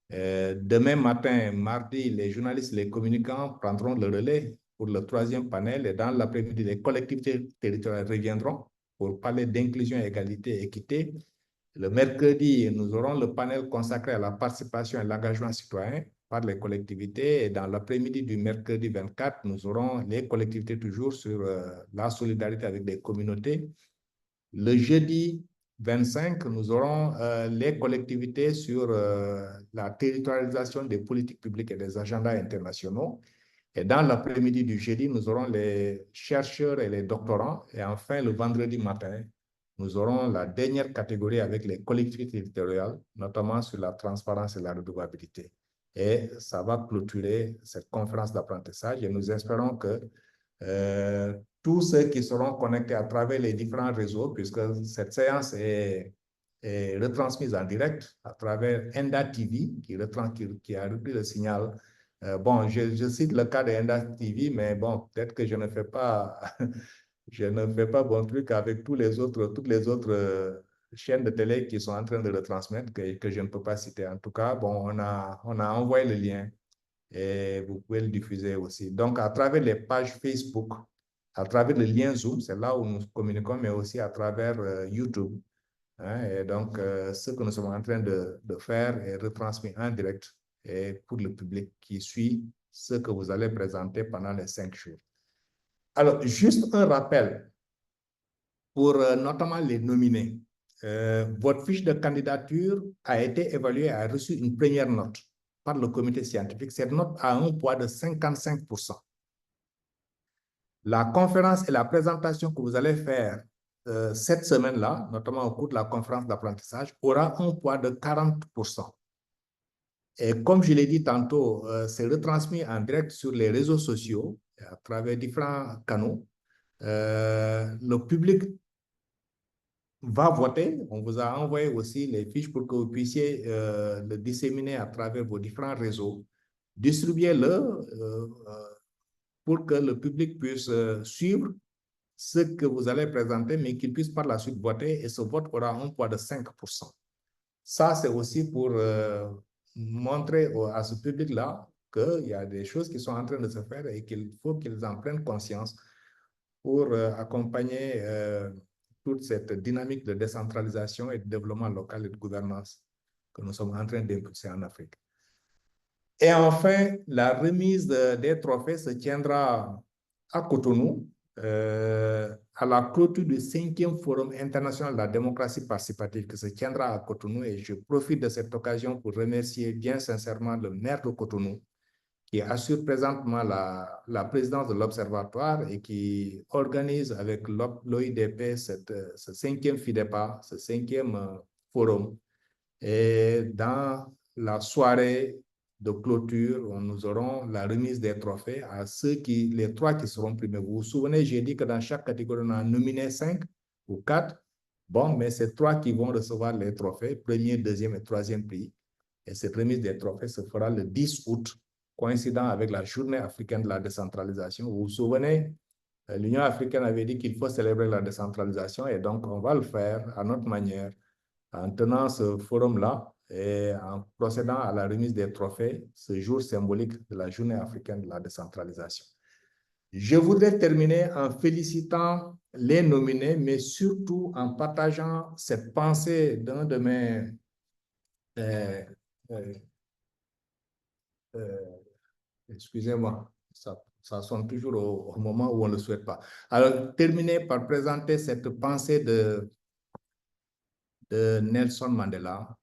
Demain matin, mardi, les journalistes et les communicants prendront le relais pour le 3e panel. Et dans l'après-midi, les collectivités territoriales reviendront pour parler d'inclusion, égalité et équité. Le mercredi, nous aurons le panel consacré à la participation et l'engagement citoyen par les collectivités. Et dans l'après-midi du mercredi 24, nous aurons les collectivités toujours sur la solidarité avec les communautés. Le jeudi 25, nous aurons les collectivités sur la territorialisation des politiques publiques et des agendas internationaux. Et dans l'après-midi du jeudi, nous aurons les chercheurs et les doctorants. Et enfin, le vendredi matin, nous aurons la dernière catégorie avec les collectivités territoriales, notamment sur la transparence et la redevabilité. Et ça va clôturer cette conférence d'apprentissage et nous espérons que tous ceux qui seront connectés à travers les différents réseaux, puisque cette séance est retransmise en direct à travers Enda TV, qui a repris le signal. Bon, je cite le cas de Enda TV, mais bon, peut-être que je ne fais pas... Je ne fais pas bon truc avec toutes les autres chaînes de télé qui sont en train de retransmettre, que je ne peux pas citer. En tout cas, bon, on a envoyé le lien et vous pouvez le diffuser aussi. Donc, à travers les pages Facebook, à travers le lien Zoom, c'est là où nous communiquons, mais aussi à travers YouTube. Hein, et donc, ce que nous sommes en train de faire est retransmis en direct et pour le public qui suit ce que vous allez présenter pendant les 5 jours. Alors, juste un rappel pour notamment les nominés. Votre fiche de candidature a été évaluée et a reçu une première note par le comité scientifique. Cette note a un poids de 55%. La conférence et la présentation que vous allez faire cette semaine-là, notamment au cours de la conférence d'apprentissage, aura un poids de 40%. Et comme je l'ai dit tantôt, c'est retransmis en direct sur les réseaux sociaux, à travers différents canaux. Le public va voter. On vous a envoyé aussi les fiches pour que vous puissiez le disséminer à travers vos différents réseaux. Distribuez-le pour que le public puisse suivre ce que vous allez présenter, mais qu'il puisse par la suite voter, et ce vote aura un poids de 5%. Ça, c'est aussi pour montrer à ce public-là qu'il y a des choses qui sont en train de se faire et qu'il faut qu'ils en prennent conscience pour accompagner toute cette dynamique de décentralisation et de développement local et de gouvernance que nous sommes en train d'impulser en Afrique. Et enfin, la remise des trophées se tiendra à Cotonou, à la clôture du 5e Forum international de la démocratie participative qui se tiendra à Cotonou. Et je profite de cette occasion pour remercier bien sincèrement le maire de Cotonou, qui assure présentement la présidence de l'Observatoire et qui organise avec l'OIDP ce 5e FIDEPA, ce 5e forum. Et dans la soirée de clôture, nous aurons la remise des trophées à les 3 qui seront primés. Vous vous souvenez, j'ai dit que dans chaque catégorie, on a nominé 5 ou 4. Bon, mais c'est 3 qui vont recevoir les trophées, premier, deuxième et troisième prix. Et cette remise des trophées se fera le 10 août, coïncidant avec la Journée africaine de la décentralisation. Vous vous souvenez, l'Union africaine avait dit qu'il faut célébrer la décentralisation, et donc on va le faire à notre manière, en tenant ce forum-là et en procédant à la remise des trophées, ce jour symbolique de la Journée africaine de la décentralisation. Je voudrais terminer en félicitant les nominés, mais surtout en partageant cette pensée d'un de mes excusez-moi, ça sonne toujours au moment où on ne le souhaite pas. Alors, terminer par présenter cette pensée de Nelson Mandela,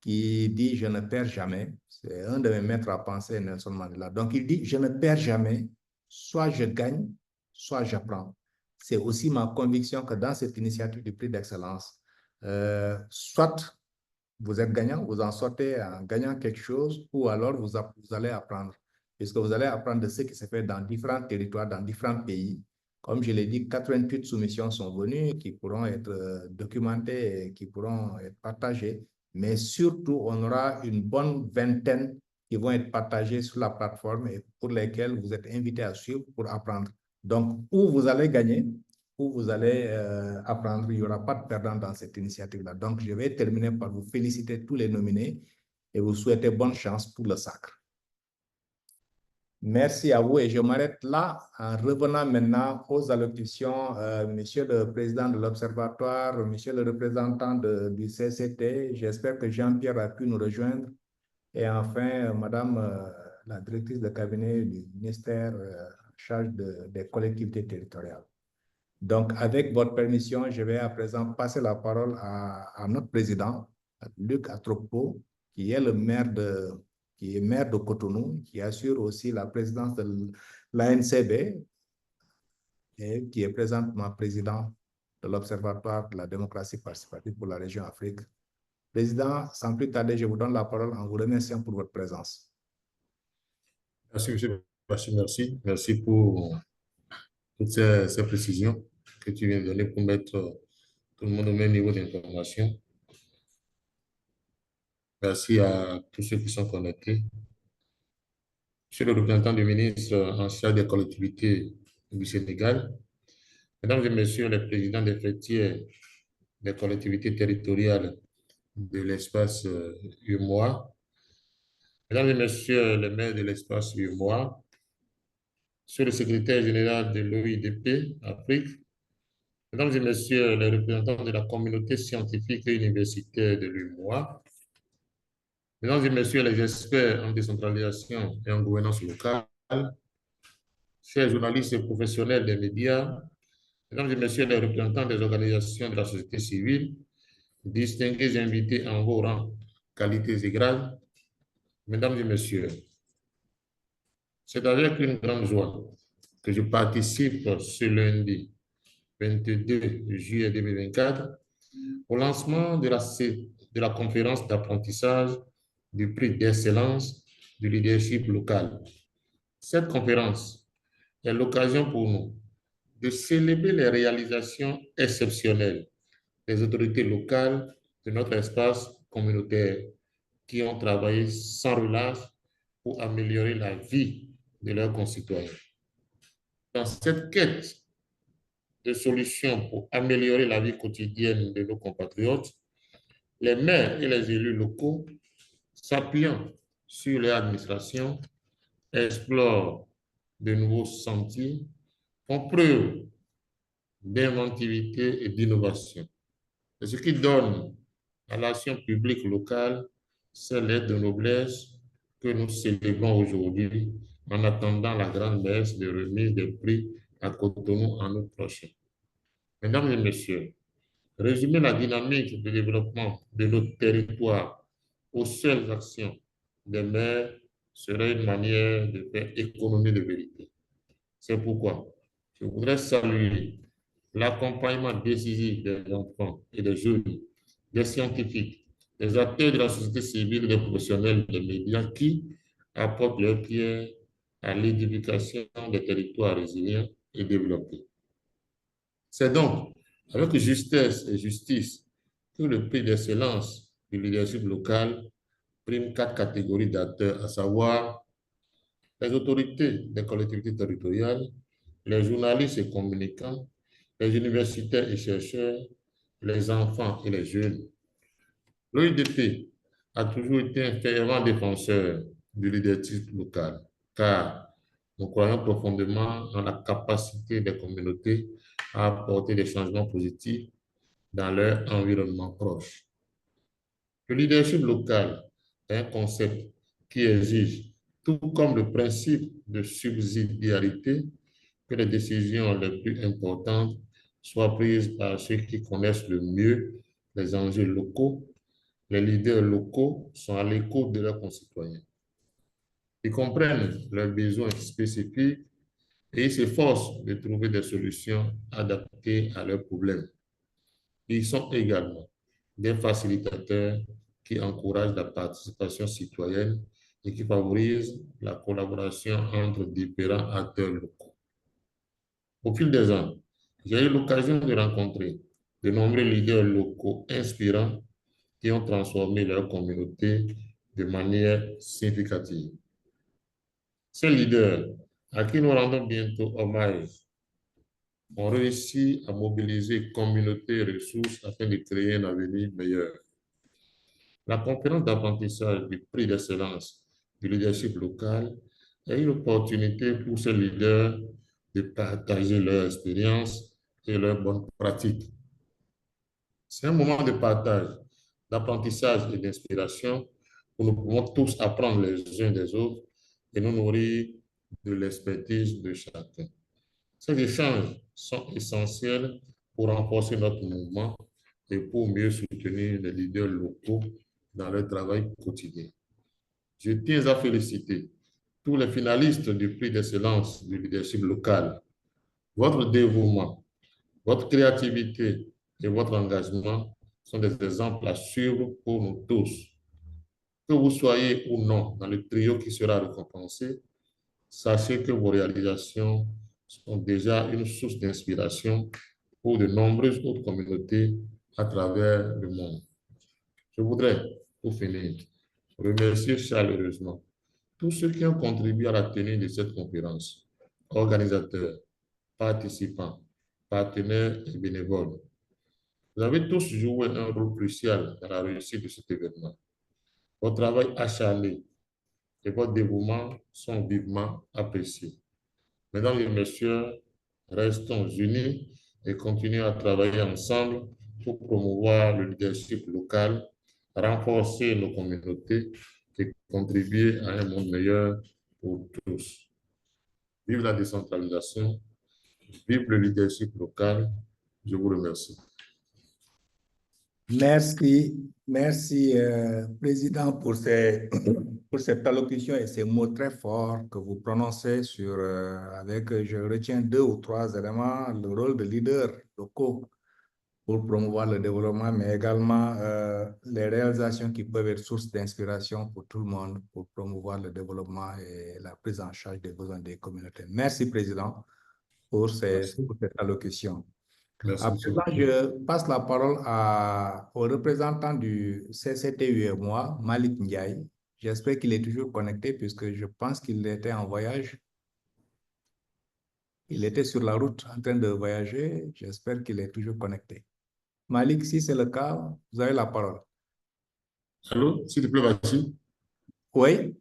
qui dit « Je ne perds jamais ». C'est un de mes maîtres à penser, Nelson Mandela. Donc, il dit « Je ne perds jamais, soit je gagne, soit j'apprends ». C'est aussi ma conviction que dans cette initiative du prix d'excellence, soit vous êtes gagnant, vous en sortez en gagnant quelque chose, ou alors vous allez apprendre, puisque vous allez apprendre de ce qui se fait dans différents territoires, dans différents pays. Comme je l'ai dit, 88 soumissions sont venues qui pourront être documentées et qui pourront être partagées, mais surtout, on aura une bonne vingtaine qui vont être partagées sur la plateforme et pour lesquelles vous êtes invités à suivre pour apprendre. Donc, où vous allez gagner, où vous allez apprendre, il n'y aura pas de perdant dans cette initiative-là. Donc, je vais terminer par vous féliciter tous les nominés et vous souhaiter bonne chance pour le sacre. Merci à vous et je m'arrête là en revenant maintenant aux allocutions. Monsieur le Président de l'Observatoire, Monsieur le représentant du CCT, j'espère que Jean-Pierre a pu nous rejoindre. Et enfin, Madame la directrice de cabinet du ministère en charge des collectivités territoriales. Donc, avec votre permission, je vais à présent passer la parole à notre président, Luc Atropo, qui est maire de Cotonou, qui assure aussi la présidence de l'ANCB et qui est présentement président de l'Observatoire de la démocratie participative pour la région Afrique. Président, sans plus tarder, je vous donne la parole en vous remerciant pour votre présence. Merci, monsieur. Merci. Merci pour toutes ces précisions que tu viens de donner pour mettre tout le monde au même niveau d'information. Merci à tous ceux qui sont connectés. Monsieur le représentant du ministre en charge des collectivités du Sénégal, mesdames et messieurs les présidents des fêtiers des collectivités territoriales de l'espace UMOA, mesdames et messieurs les maires de l'espace UMOA, monsieur le secrétaire général de l'OIDP Afrique, mesdames et messieurs les représentants de la communauté scientifique et universitaire de l'UMOA, mesdames et messieurs les experts en décentralisation et en gouvernance locale, chers journalistes et professionnels des médias, mesdames et messieurs les représentants des organisations de la société civile, distingués invités en vos rangs, qualités et grades, mesdames et messieurs, c'est avec une grande joie que je participe ce lundi 22 juillet 2024, au lancement de la conférence d'apprentissage du prix d'excellence du leadership local. Cette conférence est l'occasion pour nous de célébrer les réalisations exceptionnelles des autorités locales de notre espace communautaire qui ont travaillé sans relâche pour améliorer la vie de leurs concitoyens. Dans cette quête de solutions pour améliorer la vie quotidienne de nos compatriotes, les maires et les élus locaux, s'appuyant sur leur administration, explorent de nouveaux sentiers, font preuve d'inventivité et d'innovation. C'est ce qui donne à l'action publique locale cette lettre de noblesse que nous célébrons aujourd'hui en attendant la grande messe de remise des prix à Cotonou en août prochain. Mesdames et messieurs, résumer la dynamique de développement de notre territoire aux seules actions des maires serait une manière de faire économie de vérité. C'est pourquoi je voudrais saluer l'accompagnement décisif des enfants et des jeunes, des scientifiques, des acteurs de la société civile et des professionnels des médias qui apportent leur pierre à l'édification des territoires résilients et développés. C'est donc avec justesse et justice que le prix d'excellence du leadership local prime 4 catégories d'acteurs, à savoir les autorités des collectivités territoriales, les journalistes et communicants, les universitaires et chercheurs, les enfants et les jeunes. L'OIDP a toujours été un fervent défenseur du leadership local, car nous croyons profondément en la capacité des communautés à apporter des changements positifs dans leur environnement proche. Le leadership local est un concept qui exige, tout comme le principe de subsidiarité, que les décisions les plus importantes soient prises par ceux qui connaissent le mieux les enjeux locaux. Les leaders locaux sont à l'écoute de leurs concitoyens. Ils comprennent leurs besoins spécifiques et ils s'efforcent de trouver des solutions adaptées à leurs problèmes. Ils sont également des facilitateurs qui encouragent la participation citoyenne et qui favorisent la collaboration entre différents acteurs locaux. Au fil des ans, j'ai eu l'occasion de rencontrer de nombreux leaders locaux inspirants qui ont transformé leur communauté de manière significative. Ces leaders, à qui nous rendons bientôt hommage, ont réussi à mobiliser communauté et ressources afin de créer un avenir meilleur. La conférence d'apprentissage du prix d'excellence du leadership local est une opportunité pour ces leaders de partager leur expérience et leurs bonnes pratiques. C'est un moment de partage, d'apprentissage et d'inspiration où nous pouvons tous apprendre les uns des autres et nous nourrir de l'expertise de chacun. Ces échanges sont essentiels pour renforcer notre mouvement et pour mieux soutenir les leaders locaux dans leur travail quotidien. Je tiens à féliciter tous les finalistes du prix d'excellence du leadership local. Votre dévouement, votre créativité et votre engagement sont des exemples à suivre pour nous tous. Que vous soyez ou non dans le trio qui sera récompensé, sachez que vos réalisations sont déjà une source d'inspiration pour de nombreuses autres communautés à travers le monde. Je voudrais, pour finir, remercier chaleureusement tous ceux qui ont contribué à la tenue de cette conférence, organisateurs, participants, partenaires et bénévoles. Vous avez tous joué un rôle crucial dans la réussite de cet événement. Votre travail acharné et votre dévouement sont vivement appréciés. Mesdames et messieurs, restons unis et continuons à travailler ensemble pour promouvoir le leadership local, renforcer nos communautés et contribuer à un monde meilleur pour tous. Vive la décentralisation, vive le leadership local. Je vous remercie. Merci, Président, pour pour cette allocution et ces mots très forts que vous prononcez je retiens 2 ou 3 éléments, le rôle de leaders locaux pour promouvoir le développement, mais également les réalisations qui peuvent être source d'inspiration pour tout le monde pour promouvoir le développement et la prise en charge des besoins des communautés. Merci, Président, pour cette allocution. Merci, À monsieur. présent, je passe la parole au représentant du CCT-UEMOA, Malik Ndiaye. J'espère qu'il est toujours connecté puisque je pense qu'il était en voyage. Il était sur la route en train de voyager. J'espère qu'il est toujours connecté. Malik, si c'est le cas, vous avez la parole. Allô, s'il te plaît, vas-y. Oui?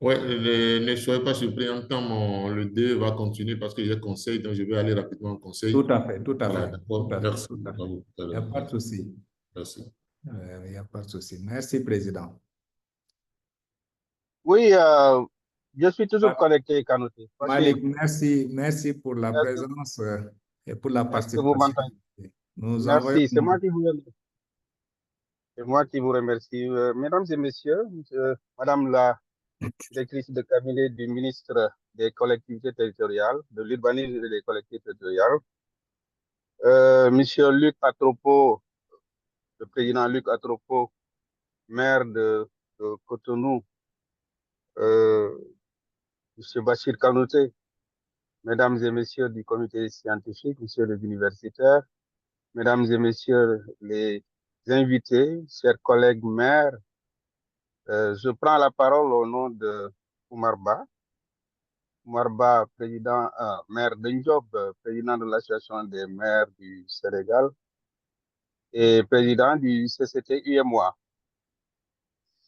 Ouais, ne soyez pas surpris, en temps, le 2 va continuer parce qu'il y a conseil, donc je vais aller rapidement au conseil. Tout à fait, tout à Voilà, fait. d'accord. Tout à fait, Merci. tout à fait. À vous tout à Il n'y a l'heure. pas de souci. Merci. Il n'y a pas de souci. Merci, Président. Oui, je suis toujours connecté, Kanouté. Malik, merci pour la Est-ce que, présence et pour la est-ce que vous participation. m'entendez? Nous envoyons. Merci, c'est moi qui vous remercie. Mesdames et messieurs, Madame la directrice de cabinet du ministre des collectivités territoriales, de l'urbanisme et des collectivités territoriales, Monsieur Luc Atropo, le président Luc Atropo, maire de Cotonou, Monsieur Bachir Kanouté, Mesdames et messieurs du comité scientifique, messieurs les universitaires, mesdames et messieurs les invités, chers collègues maires, je prends la parole au nom de Oumar Ba. Oumar Ba, maire d'Indjob, président de l'Association des maires du Sénégal et président du CCT UMOA.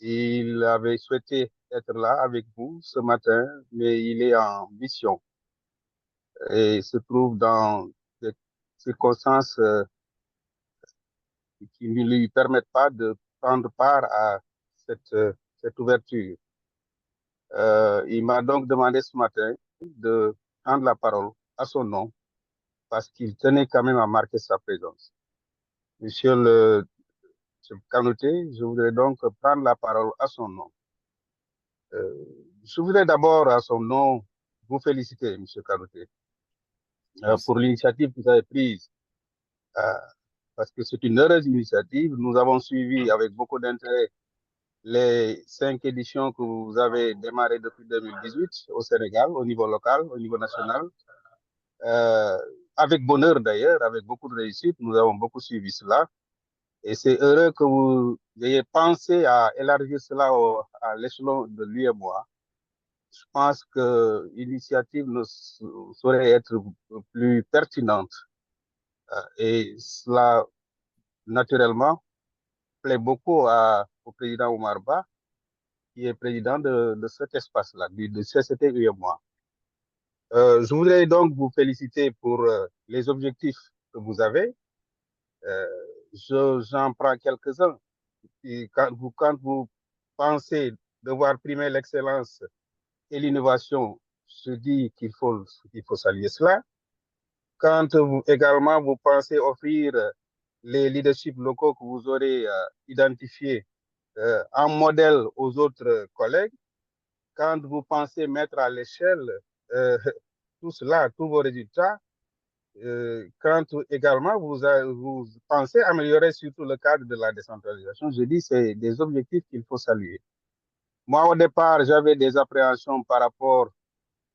Il avait souhaité être là avec vous ce matin, mais il est en mission et se trouve dans des circonstances qui ne lui permettent pas de prendre part à cette ouverture. Il m'a donc demandé ce matin de prendre la parole à son nom parce qu'il tenait quand même à marquer sa présence. Monsieur le Kanouté, je voudrais donc prendre la parole à son nom. Je voudrais d'abord à son nom vous féliciter, Monsieur Kanouté, pour l'initiative que vous avez prise parce que c'est une heureuse initiative. Nous avons suivi avec beaucoup d'intérêt les 5 éditions que vous avez démarrées depuis 2018 au Sénégal, au niveau local, au niveau national. Avec bonheur d'ailleurs, avec beaucoup de réussite, nous avons beaucoup suivi cela. Et c'est heureux que vous ayez pensé à élargir cela à l'échelon de l'UEMOA. Je pense que l'initiative ne saurait être plus pertinente. Et cela, naturellement, plaît beaucoup au président Oumar Ba, qui est président de cet espace-là, de CCT UEMOA. Je voudrais donc vous féliciter pour les objectifs que vous avez. J'en prends quelques-uns. Quand vous pensez devoir primer l'excellence et l'innovation, je dis qu'il faut saluer cela. Quand également vous pensez offrir les leaderships locaux que vous aurez identifiés en modèle aux autres collègues, quand vous pensez mettre à l'échelle tout cela, tous vos résultats, quand également vous pensez améliorer surtout le cadre de la décentralisation, je dis c'est des objectifs qu'il faut saluer. Moi, au départ, j'avais des appréhensions par rapport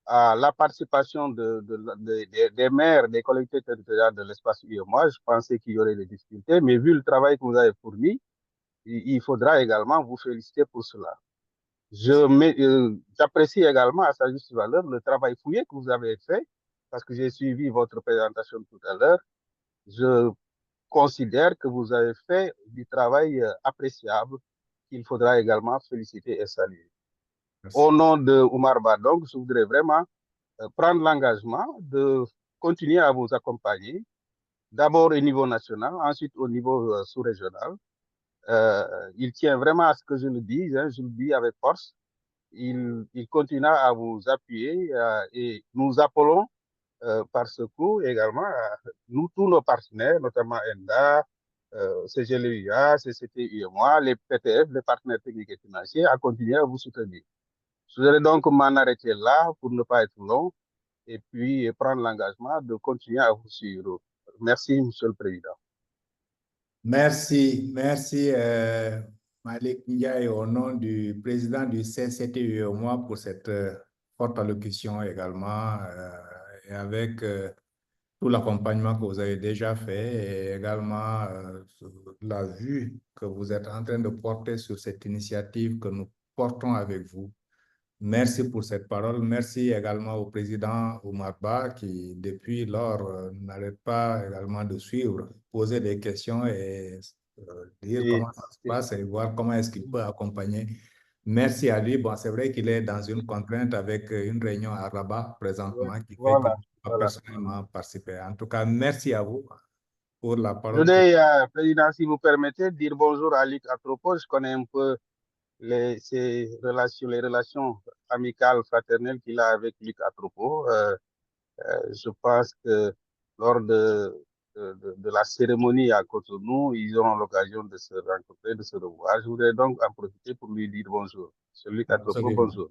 à la participation des maires, des collectivités territoriales de l'espace UEMOA. Je pensais qu'il y aurait des difficultés, mais vu le travail que vous avez fourni, il faudra également vous féliciter pour cela. J'apprécie également à sa juste valeur le travail fouillé que vous avez fait, parce que j'ai suivi votre présentation tout à l'heure. Je considère que vous avez fait du travail appréciable qu'il faudra également féliciter et saluer. Merci. Au nom de Oumar Ba, donc, je voudrais vraiment prendre l'engagement de continuer à vous accompagner, d'abord au niveau national, ensuite au niveau sous-régional. Il tient vraiment à ce que je le dise, je le dis avec force. Il continuera à vous appuyer et nous appelons par ce coup également nous tous nos partenaires, notamment ENDA, CGLUA, CCT, moi, les PTF, les partenaires techniques et financiers, à continuer à vous soutenir. Je voudrais donc m'en arrêter là pour ne pas être long et puis prendre l'engagement de continuer à vous suivre. Merci, Monsieur le Président. Merci, merci Malik Ndiaye au nom du président du CCT-UEMOA pour cette forte allocution également et avec tout l'accompagnement que vous avez déjà fait et également la vue que vous êtes en train de porter sur cette initiative que nous portons avec vous. Merci pour cette parole. Merci également au président Oumar Ba qui, depuis lors, n'arrête pas également de suivre, poser des questions et dire comment ça se passe et voir comment est-ce qu'il peut accompagner. Merci à lui. Bon, c'est vrai qu'il est dans une contrainte avec une réunion à Rabat présentement qui fait qu'il va personnellement participer. En tout cas, merci à vous pour la parole. Je voudrais, Président, si vous permettez, dire bonjour à Luc Atropo. Je connais un peu les relations amicales, fraternelles qu'il a avec Luc Atropo. Je pense que lors de la cérémonie à Cotonou, ils auront l'occasion de se rencontrer, de se revoir. Je voudrais donc en profiter pour lui dire bonjour. Celui Luc Atropo, bonjour.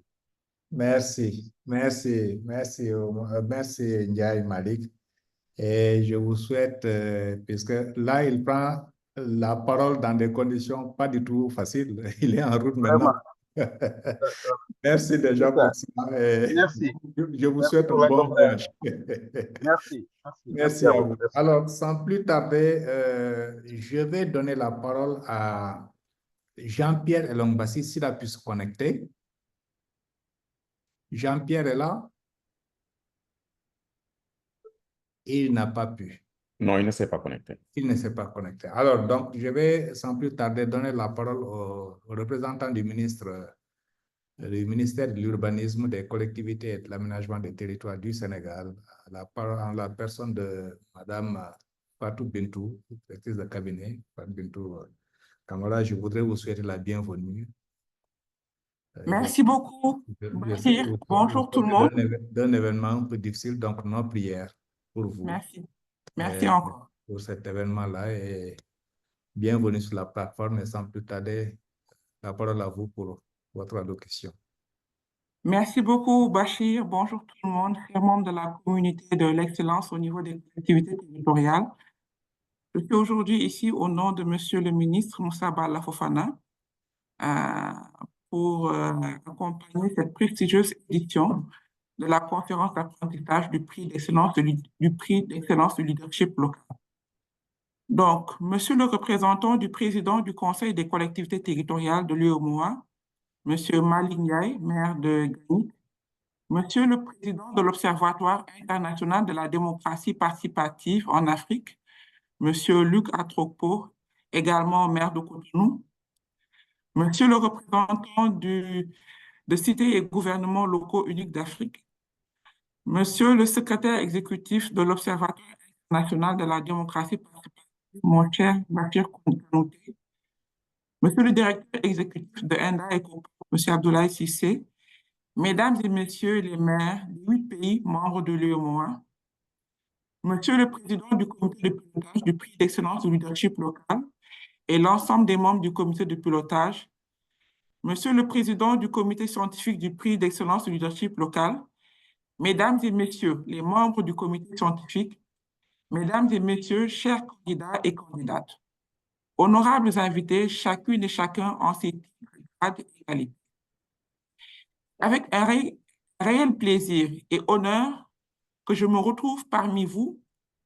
Merci, merci, merci, merci Ndiaye Malik. Et je vous souhaite, puisque là, il prend la parole dans des conditions pas du tout faciles. Il est en route maintenant. Merci déjà pour ça. Merci. Je vous souhaite un bon voyage. Merci. Merci à vous. Alors, sans plus tarder, je vais donner la parole à Jean-Pierre Elongbassi, s'il a pu se connecter. Jean-Pierre est là? Il n'a pas pu. Non, il ne s'est pas connecté. Il ne s'est pas connecté. Alors, donc, je vais sans plus tarder donner la parole au représentant du ministère de l'Urbanisme, des collectivités et de l'aménagement des territoires du Sénégal, en la personne de Madame Fatou Bintou, directrice de cabinet. Fatou Bintou Camara, je voudrais vous souhaiter la bienvenue. Merci beaucoup. Bonjour tout le monde. D'un événement un peu difficile, donc nos prières pour vous. Merci. Merci encore. Pour cet événement-là et bienvenue sur la plateforme et sans plus tarder, la parole à vous pour votre allocution. Merci beaucoup, Bachir. Bonjour tout le monde, chers membres de la communauté de l'excellence au niveau des collectivités territoriales. Je suis aujourd'hui ici au nom de Monsieur le ministre Moussa Balla Fofana pour accompagner cette prestigieuse édition de la conférence d'apprentissage du prix d'excellence du leadership local. Donc, Monsieur le représentant du président du Conseil des collectivités territoriales de l'UEMOA, Monsieur Malik Ndiaye, maire de Gagny, Monsieur le président de l'Observatoire international de la démocratie participative en Afrique, Monsieur Luc Atropo, également maire de Cotonou, Monsieur le représentant de Cités et gouvernements locaux uniques d'Afrique, Monsieur le secrétaire exécutif de l'Observatoire international de la démocratie participative, mon cher Bachir Kounouté, Monsieur le directeur exécutif de ENDA et Monsieur Abdoulaye Sissé, Mesdames et Messieurs les maires des 8 pays membres de l'UEMOA, Monsieur le président du comité de pilotage du prix d'excellence du leadership local et l'ensemble des membres du comité de pilotage, Monsieur le président du comité scientifique du prix d'excellence du leadership local, Mesdames et Messieurs les membres du comité scientifique, Mesdames et Messieurs, chers candidats et candidates, honorables invités, chacune et chacun en ses titres, grades et qualités. Avec un réel plaisir et honneur que je me retrouve parmi vous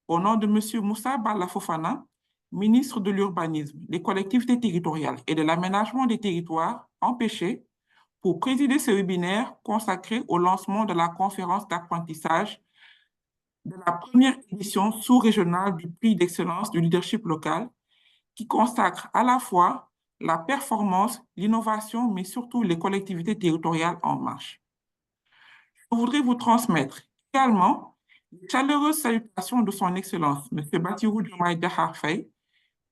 au nom de M. Moussa Balla Fofana, ministre de l'Urbanisme, des collectivités territoriales et de l'aménagement des territoires, empêché pour présider ce webinaire consacré au lancement de la conférence d'apprentissage de la première édition sous-régionale du prix d'excellence du leadership local qui consacre à la fois la performance, l'innovation, mais surtout les collectivités territoriales en marche. Je voudrais vous transmettre également les chaleureuses salutations de son Excellence, M. Bassirou Diomaye Diakhar Faye,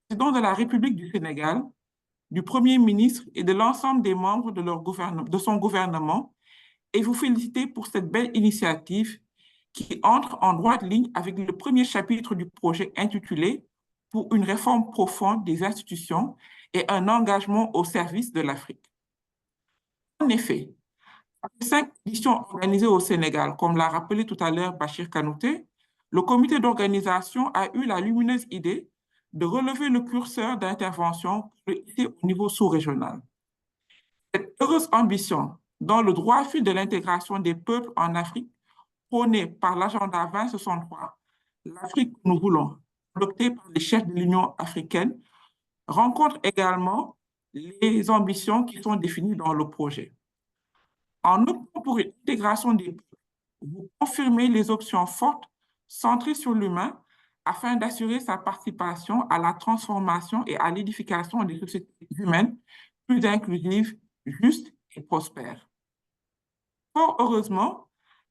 président de la République du Sénégal, du Premier ministre et de l'ensemble des membres de son gouvernement, et vous féliciter pour cette belle initiative qui entre en droite ligne avec le premier chapitre du projet intitulé pour une réforme profonde des institutions et un engagement au service de l'Afrique. En effet, après 5 éditions organisées au Sénégal, comme l'a rappelé tout à l'heure Bachir Kanouté, le comité d'organisation a eu la lumineuse idée de relever le curseur d'intervention pour le hisser au niveau sous-régional. Cette heureuse ambition, dans le droit fil de l'intégration des peuples en Afrique, prônée par l'agenda 2063, l'Afrique que nous voulons, adopté par les chefs de l'Union africaine, rencontre également les ambitions qui sont définies dans le projet. En optant pour une intégration des peuples, vous confirmez les options fortes centrées sur l'humain afin d'assurer sa participation à la transformation et à l'édification des sociétés humaines plus inclusives, justes et prospères. Fort heureusement,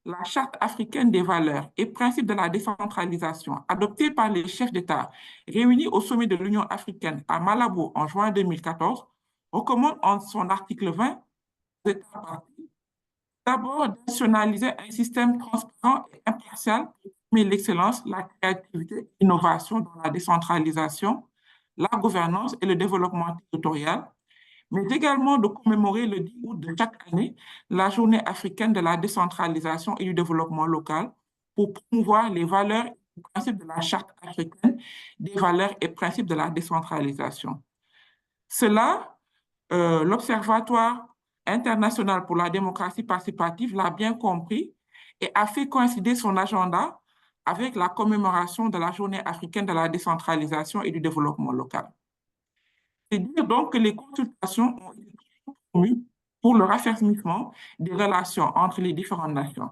la Charte africaine des valeurs et principes de la décentralisation, adoptée par les chefs d'État réunis au sommet de l'Union africaine à Malabo en juin 2014, recommande en son article 20 aux États parties d'abord nationaliser un système transparent et impartial pour permettre l'excellence, la créativité, l'innovation dans la décentralisation, la gouvernance et le développement territorial, mais également de commémorer le 10 août de chaque année la Journée africaine de la décentralisation et du développement local pour promouvoir les valeurs et principes de la Charte africaine des valeurs et principes de la décentralisation. Cela, l'Observatoire international pour la démocratie participative l'a bien compris et a fait coïncider son agenda avec la commémoration de la Journée africaine de la décentralisation et du développement local. C'est dire donc que les consultations ont été promues pour le raffermissement des relations entre les différentes nations.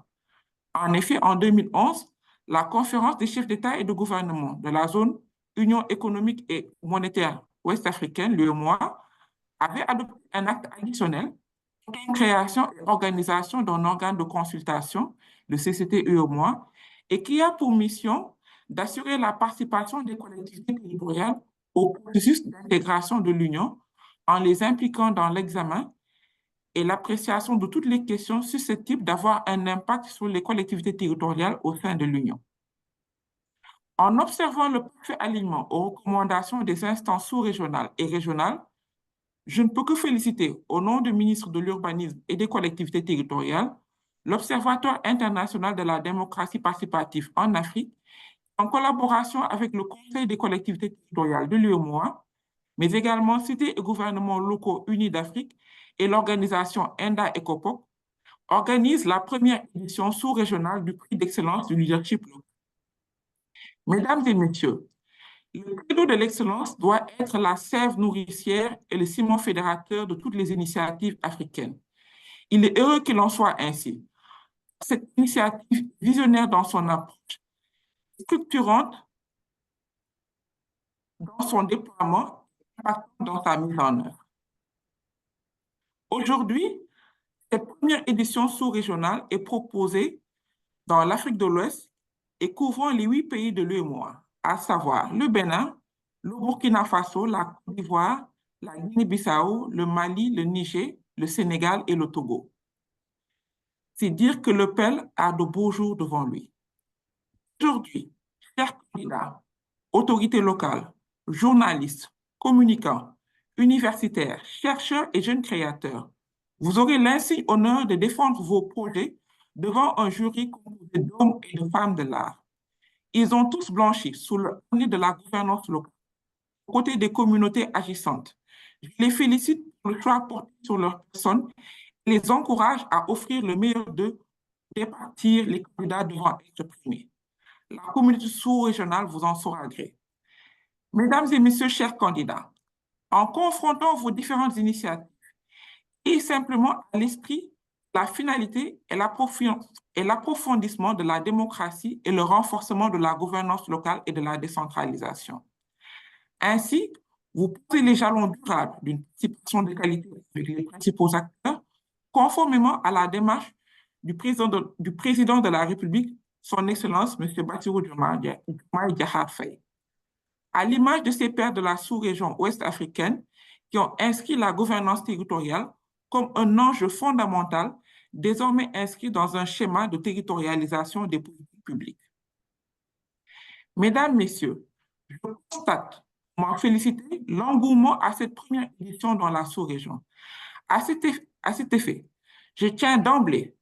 En effet, en 2011, la conférence des chefs d'État et de gouvernement de la zone Union économique et monétaire ouest-africaine, l'UEMOA, avait adopté un acte additionnel pour la création et organisation d'un organe de consultation, le CCT-UEMOA, et qui a pour mission d'assurer la participation des collectivités territoriales au processus d'intégration de l'Union en les impliquant dans l'examen et l'appréciation de toutes les questions susceptibles d'avoir un impact sur les collectivités territoriales au sein de l'Union. En observant le parfait alignement aux recommandations des instances sous-régionales et régionales, je ne peux que féliciter, au nom du ministre de l'Urbanisme et des collectivités territoriales, l'Observatoire international de la démocratie participative en Afrique, en collaboration avec le Conseil des collectivités territoriales de l'UEMOA, mais également cités et gouvernements locaux unis d'Afrique et l'organisation ENDA-ECOPOC, organise la première édition sous-régionale du prix d'excellence du leadership local. Mesdames et messieurs, le credo de l'excellence doit être la sève nourricière et le ciment fédérateur de toutes les initiatives africaines. Il est heureux qu'il en soit ainsi. Cette initiative visionnaire dans son approche, structurante dans son déploiement, dans sa mise en œuvre. Aujourd'hui, cette première édition sous-régionale est proposée dans l'Afrique de l'Ouest et couvrant les 8 pays de l'UEMOA, à savoir le Bénin, le Burkina Faso, la Côte d'Ivoire, la Guinée-Bissau, le Mali, le Niger, le Sénégal et le Togo. C'est dire que le PEL a de beaux jours devant lui. Aujourd'hui, chers candidats, autorités locales, journalistes, communicants, universitaires, chercheurs et jeunes créateurs, vous aurez l'insigne honneur de défendre vos projets devant un jury composé d'hommes et de femmes de l'art. Ils ont tous blanchi sous le nez de la gouvernance locale, aux côtés des communautés agissantes. Je les félicite pour le choix porté sur leur personne et les encourage à offrir le meilleur d'eux pour départir les candidats devant être primés. La communauté sous-régionale vous en saura gré. Mesdames et messieurs, chers candidats, en confrontant vos différentes initiatives et simplement à l'esprit, la finalité et l'approfondissement de la démocratie et le renforcement de la gouvernance locale et de la décentralisation. Ainsi, vous posez les jalons durables d'une participation de qualité avec les principaux acteurs, conformément à la démarche du président de la République, son Excellence, M. Bassirou Diomaye Diakhar Faye. À l'image de ces pairs de la sous-région ouest-africaine qui ont inscrit la gouvernance territoriale comme un enjeu fondamental, désormais inscrit dans un schéma de territorialisation des politiques publiques. Mesdames, Messieurs, Je constate, pour m'en féliciter, l'engouement à cette première édition dans la sous-région. À cet effet, je tiens d'emblée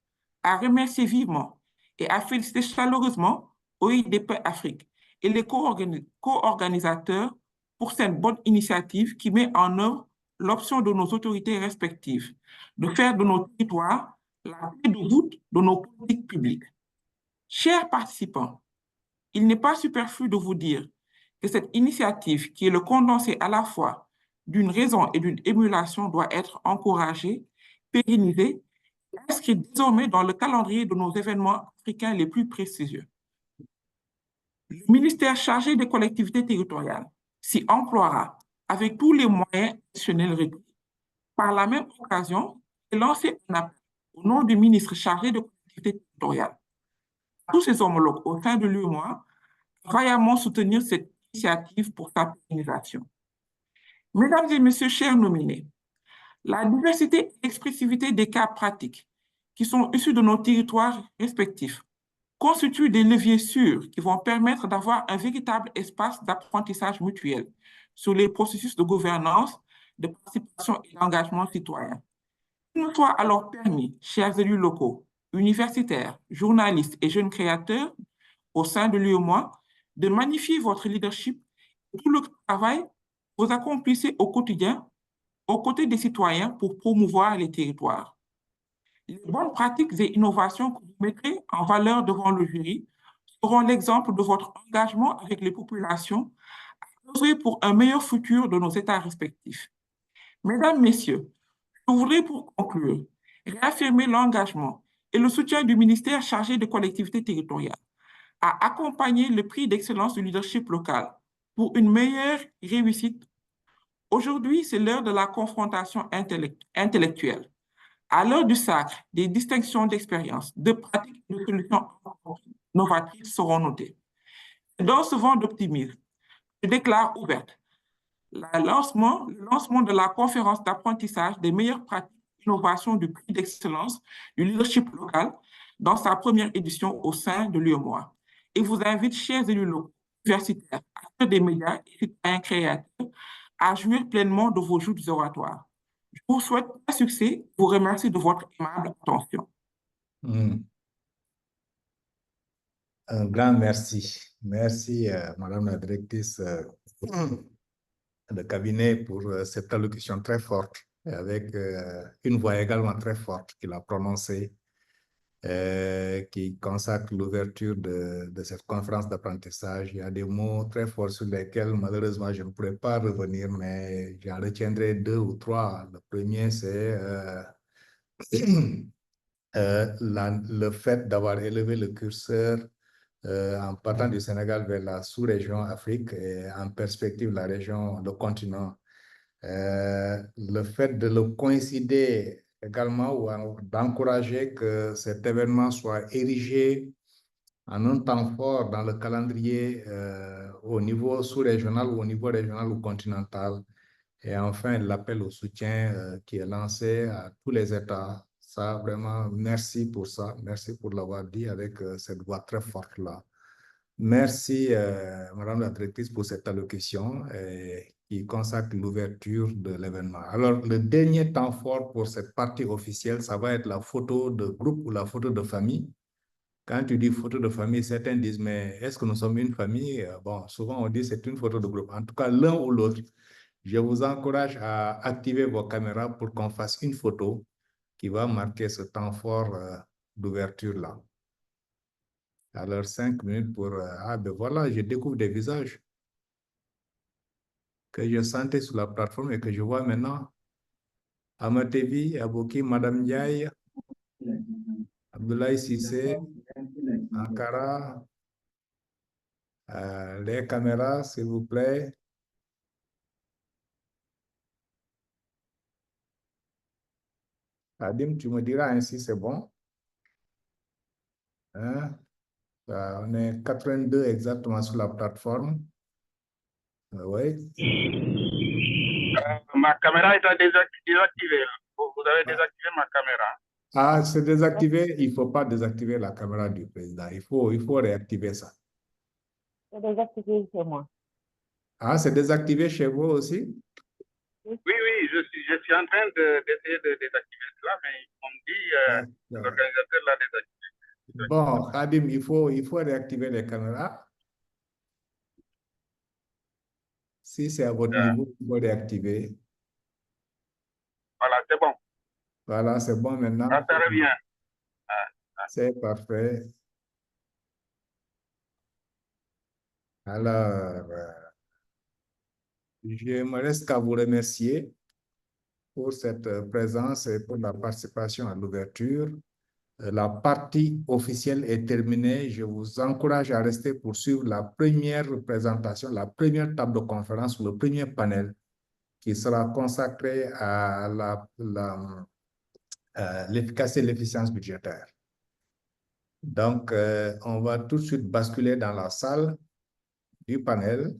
à remercier vivement et à féliciter chaleureusement OIDP Afrique et les co-organisateurs pour cette bonne initiative qui met en œuvre l'option de nos autorités respectives de faire de nos territoires la clé de voûte de nos politiques publiques. Chers participants, il n'est pas superflu de vous dire que cette initiative, qui est le condensé à la fois d'une raison et d'une émulation, doit être encouragée, pérennisée et inscrite désormais dans le calendrier de nos événements africains les plus prestigieux. Le ministère chargé des collectivités territoriales s'y emploiera avec tous les moyens additionnels requis. Par la même occasion, j'ai lancé un appel au nom du ministre chargé des collectivités territoriales à tous ses homologues au sein de l'UEMOA à vaillamment soutenir cette initiative pour sa pérennisation. Mesdames et messieurs, chers nominés, la diversité et l'expressivité des cas pratiques qui sont issus de nos territoires respectifs constituent des leviers sûrs qui vont permettre d'avoir un véritable espace d'apprentissage mutuel sur les processus de gouvernance, de participation et d'engagement citoyen. Il nous soit alors permis, chers élus locaux, universitaires, journalistes et jeunes créateurs au sein de l'UEMOA, de magnifier votre leadership et tout le travail que vous accomplissez au quotidien aux côtés des citoyens pour promouvoir les territoires. Les bonnes pratiques et innovations que vous mettrez en valeur devant le jury seront l'exemple de votre engagement avec les populations à œuvrer pour un meilleur futur de nos États respectifs. Mesdames, Messieurs, je voudrais pour conclure réaffirmer l'engagement et le soutien du ministère chargé des collectivités territoriales à accompagner le prix d'excellence du leadership local pour une meilleure réussite. Aujourd'hui, c'est l'heure de la confrontation intellectuelle. À l'heure du sacre, des distinctions d'expérience, de pratiques et de solutions novatrices seront notées. Dans ce vent d'optimisme, je déclare ouverte le lancement de la conférence d'apprentissage des meilleures pratiques d'innovation du prix d'excellence du leadership local dans sa première édition au sein de l'UEMOA. Et vous invite, chers élus locaux, universitaires, acteurs des médias et citoyens créateurs, à jouir pleinement de vos joutes oratoires. Je vous souhaite un succès et vous remercie de votre aimable attention. Un grand merci. Merci, Madame la directrice de cabinet, pour cette allocution très forte, et avec une voix également très forte qu'il a prononcée, qui consacre l'ouverture de cette conférence d'apprentissage. Il y a des mots très forts sur lesquels, malheureusement, je ne pourrais pas revenir, mais j'en retiendrai 2 ou 3. Le premier, c'est le fait d'avoir élevé le curseur en partant du Sénégal vers la sous-région Afrique et en perspective la région, le continent. Le fait de le coïncider également ou d'encourager que cet événement soit érigé en un temps fort dans le calendrier au niveau sous-régional ou au niveau régional ou continental. Et enfin, l'appel au soutien qui est lancé à tous les États. Ça, vraiment, merci pour ça. Merci pour l'avoir dit avec cette voix très forte-là. Merci, Madame la directrice, pour cette allocution qui consacre l'ouverture de l'événement. Alors, le dernier temps fort pour cette partie officielle, ça va être la photo de groupe ou la photo de famille. Quand tu dis photo de famille, certains disent, mais est-ce que nous sommes une famille? Bon, souvent on dit c'est une photo de groupe. En tout cas, l'un ou l'autre, je vous encourage à activer vos caméras pour qu'on fasse une photo qui va marquer ce temps fort d'ouverture-là. Alors, 5 minutes pour... ah ben voilà, je découvre des visages que je sentais sur la plateforme et que je vois maintenant. Amatevi, Aboki, Madame Ndiaye, Abdoulaye Sissé, Ankara, les caméras, s'il vous plaît. Adim, tu me diras ainsi, c'est bon. Hein? On est 82 exactement sur la plateforme. Oui. Ma caméra est désactivée. Vous avez désactivé ma caméra. Ah, c'est désactivé. Il ne faut pas désactiver la caméra du président. Il faut réactiver ça. C'est désactivé chez moi. Ah, c'est désactivé chez vous aussi? Oui, je suis en train d'essayer de désactiver cela, mais on me dit l'organisateur l'a désactivé. Bon, Khadim, il faut réactiver les caméras. Si c'est à votre niveau, il faut réactiver. Voilà, c'est bon. Voilà, c'est bon maintenant. Ça revient. C'est parfait. Alors, je me reste qu'à vous remercier pour cette présence et pour la participation à l'ouverture. La partie officielle est terminée. Je vous encourage à rester pour suivre la première présentation, la première table de conférence, le premier panel qui sera consacré à l'efficacité et l'efficience budgétaire. Donc, on va tout de suite basculer dans la salle du panel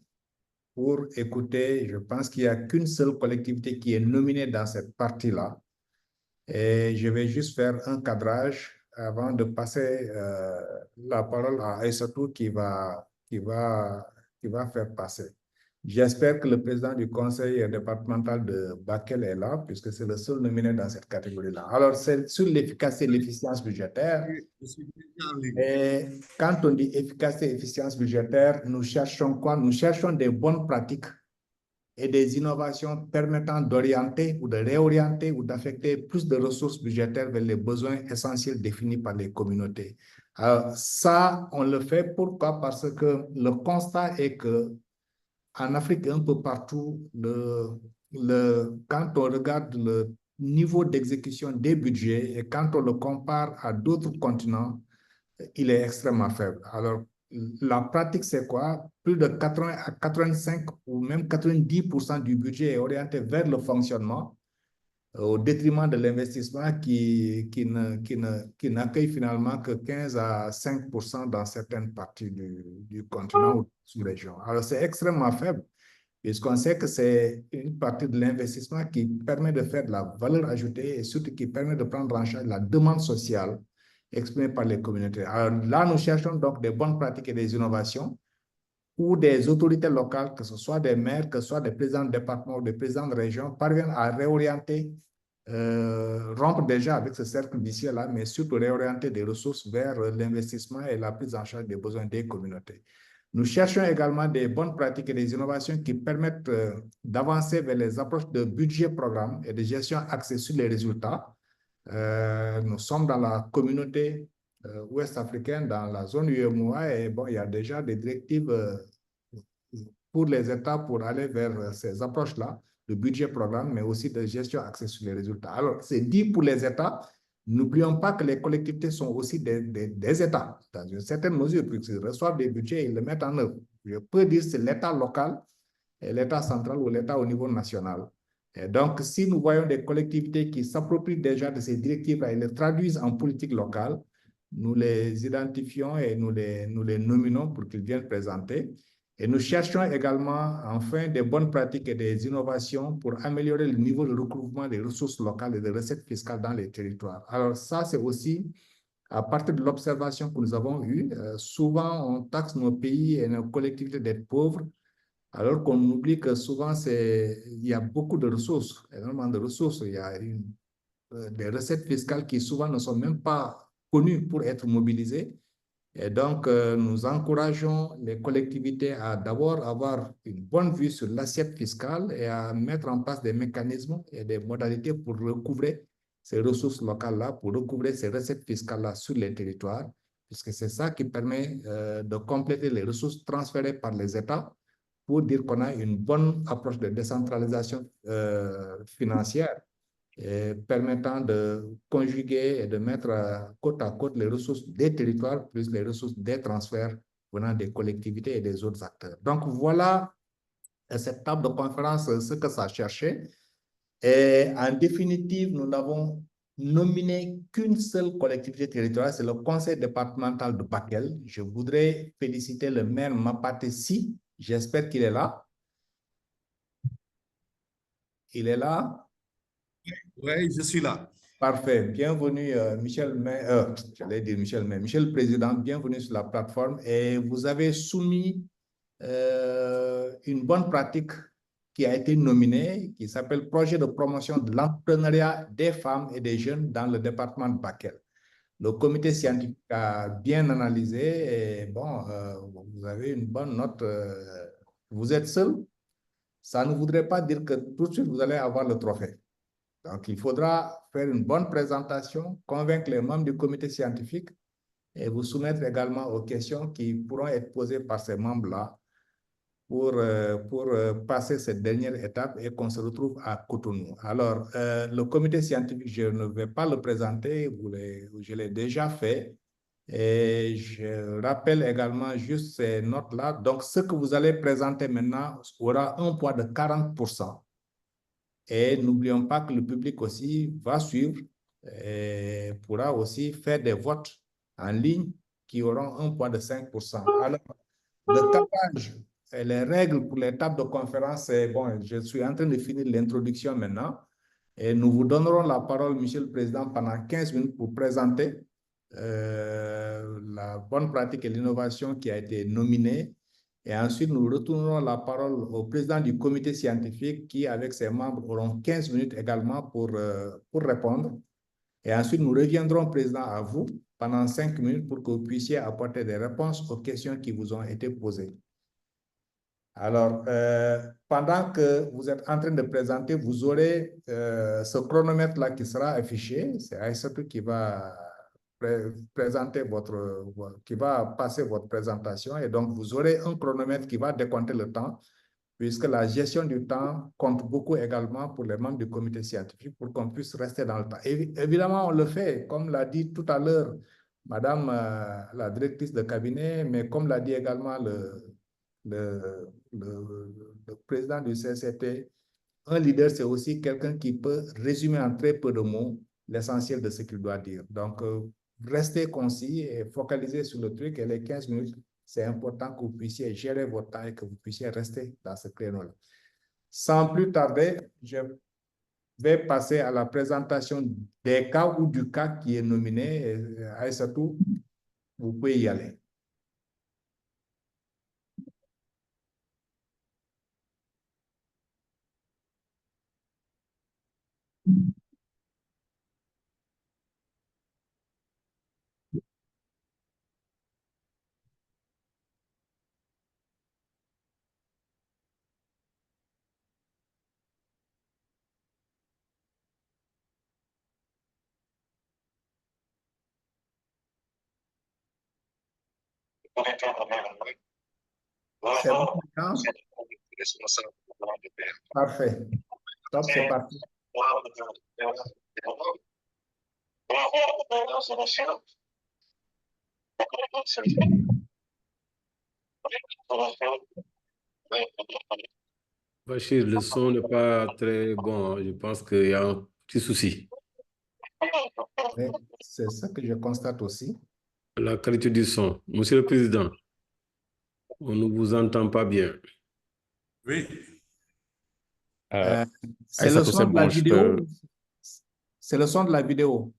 pour écouter. Je pense qu'il n'y a qu'une seule collectivité qui est nominée dans cette partie-là. Et je vais juste faire un cadrage avant de passer la parole à Aïssatou qui va faire passer. J'espère que le président du conseil départemental de Bakel est là, puisque c'est le seul nominé dans cette catégorie-là. Alors, c'est sur l'efficacité et l'efficience budgétaire. Et quand on dit efficacité et efficience budgétaire, nous cherchons quoi? Nous cherchons des bonnes pratiques et des innovations permettant d'orienter ou de réorienter ou d'affecter plus de ressources budgétaires vers les besoins essentiels définis par les communautés. Alors, ça, on le fait pourquoi? Parce que le constat est que en Afrique, un peu partout, quand on regarde le niveau d'exécution des budgets et quand on le compare à d'autres continents, il est extrêmement faible. Alors, la pratique, c'est quoi? Plus de 80 à 85 ou même 90% du budget est orienté vers le fonctionnement au détriment de l'investissement qui n'accueille finalement que 15 à 5% dans certaines parties du continent ou sous-région. Alors, c'est extrêmement faible, puisqu'on sait que c'est une partie de l'investissement qui permet de faire de la valeur ajoutée et surtout qui permet de prendre en charge la demande sociale exprimée par les communautés. Alors là, nous cherchons donc des bonnes pratiques et des innovations où des autorités locales, que ce soit des maires, que ce soit des présidents de département ou des présidents de région, parviennent à réorienter, rompre déjà avec ce cercle vicieux-là, mais surtout réorienter des ressources vers l'investissement et la prise en charge des besoins des communautés. Nous cherchons également des bonnes pratiques et des innovations qui permettent d'avancer vers les approches de budget-programme et de gestion axée sur les résultats. Nous sommes dans la communauté ouest africaine, dans la zone UEMOA, et bon, il y a déjà des directives pour les États pour aller vers ces approches-là, de budget-programme, mais aussi de gestion axée sur les résultats. Alors, c'est dit pour les États. N'oublions pas que les collectivités sont aussi des États, dans une certaine mesure, puisqu'ils reçoivent des budgets et ils les mettent en œuvre. Je peux dire que c'est l'État local, et l'État central ou l'État au niveau national. Et donc, si nous voyons des collectivités qui s'approprient déjà de ces directives-là et les traduisent en politique locale, nous les identifions et nous les nominons pour qu'ils viennent présenter. Et nous cherchons également, enfin, des bonnes pratiques et des innovations pour améliorer le niveau de recouvrement des ressources locales et des recettes fiscales dans les territoires. Alors ça, c'est aussi à partir de l'observation que nous avons eue. Souvent, on taxe nos pays et nos collectivités d'être pauvres, alors qu'on oublie que souvent, il y a beaucoup de ressources, énormément de ressources. Il y a des recettes fiscales qui souvent ne sont même pas connues pour être mobilisées. Et donc, nous encourageons les collectivités à d'abord avoir une bonne vue sur l'assiette fiscale et à mettre en place des mécanismes et des modalités pour recouvrer ces ressources locales-là, pour recouvrer ces recettes fiscales-là sur les territoires, puisque c'est ça qui permet de compléter les ressources transférées par les États pour dire qu'on a une bonne approche de décentralisation financière permettant de conjuguer et de mettre côte à côte les ressources des territoires plus les ressources des transferts venant des collectivités et des autres acteurs. Donc voilà cette table de conférence, ce que ça cherchait. Et en définitive, nous n'avons nominé qu'une seule collectivité territoriale, c'est le conseil départemental de Bakel. Je voudrais féliciter le maire Mapate Si, j'espère qu'il est là. Il est là? Oui, je suis là. Parfait. Bienvenue, Michel le Président, bienvenue sur la plateforme. Et vous avez soumis une bonne pratique qui a été nominée, qui s'appelle Projet de promotion de l'entrepreneuriat des femmes et des jeunes dans le département de Bakel. Le comité scientifique a bien analysé et bon, vous avez une bonne note. Vous êtes seul. Ça ne voudrait pas dire que tout de suite vous allez avoir le trophée. Donc, il faudra faire une bonne présentation, convaincre les membres du comité scientifique et vous soumettre également aux questions qui pourront être posées par ces membres-là pour passer cette dernière étape et qu'on se retrouve à Cotonou. Alors, le comité scientifique, je ne vais pas le présenter, je l'ai déjà fait. Et je rappelle également juste ces notes-là. Donc, ce que vous allez présenter maintenant aura un poids de 40%. Et n'oublions pas que le public aussi va suivre et pourra aussi faire des votes en ligne qui auront un poids de 5%. Alors, le tapage et les règles pour les tables de conférence, c'est bon, je suis en train de finir l'introduction maintenant et nous vous donnerons la parole, Monsieur le Président, pendant 15 minutes pour présenter la bonne pratique et l'innovation qui a été nominée. Et ensuite, nous retournerons la parole au président du comité scientifique qui, avec ses membres, auront 15 minutes également pour répondre. Et ensuite, nous reviendrons, président, à vous pendant 5 minutes pour que vous puissiez apporter des réponses aux questions qui vous ont été posées. Alors, pendant que vous êtes en train de présenter, vous aurez ce chronomètre-là qui sera affiché. C'est Aïssatou qui va qui va passer votre présentation. Et donc, vous aurez un chronomètre qui va décompter le temps, puisque la gestion du temps compte beaucoup également pour les membres du comité scientifique pour qu'on puisse rester dans le temps. Évidemment, on le fait, comme l'a dit tout à l'heure Madame la directrice de cabinet, mais comme l'a dit également le président du CCT, un leader, c'est aussi quelqu'un qui peut résumer en très peu de mots l'essentiel de ce qu'il doit dire. Donc, restez concis et focalisez sur le truc et les 15 minutes, c'est important que vous puissiez gérer votre temps et que vous puissiez rester dans ce créneau-là. Sans plus tarder, je vais passer à la présentation des cas ou du cas qui est nominé. Aïssatou, vous pouvez y aller. C'est bon, hein? Parfait. Top, c'est parti. Bachir, le son n'est pas très bon. Je pense qu'il y a un petit souci. C'est ça que je constate aussi. La qualité du son. Monsieur le Président, on ne vous entend pas bien. Oui. C'est le son de la vidéo. C'est le son de la vidéo.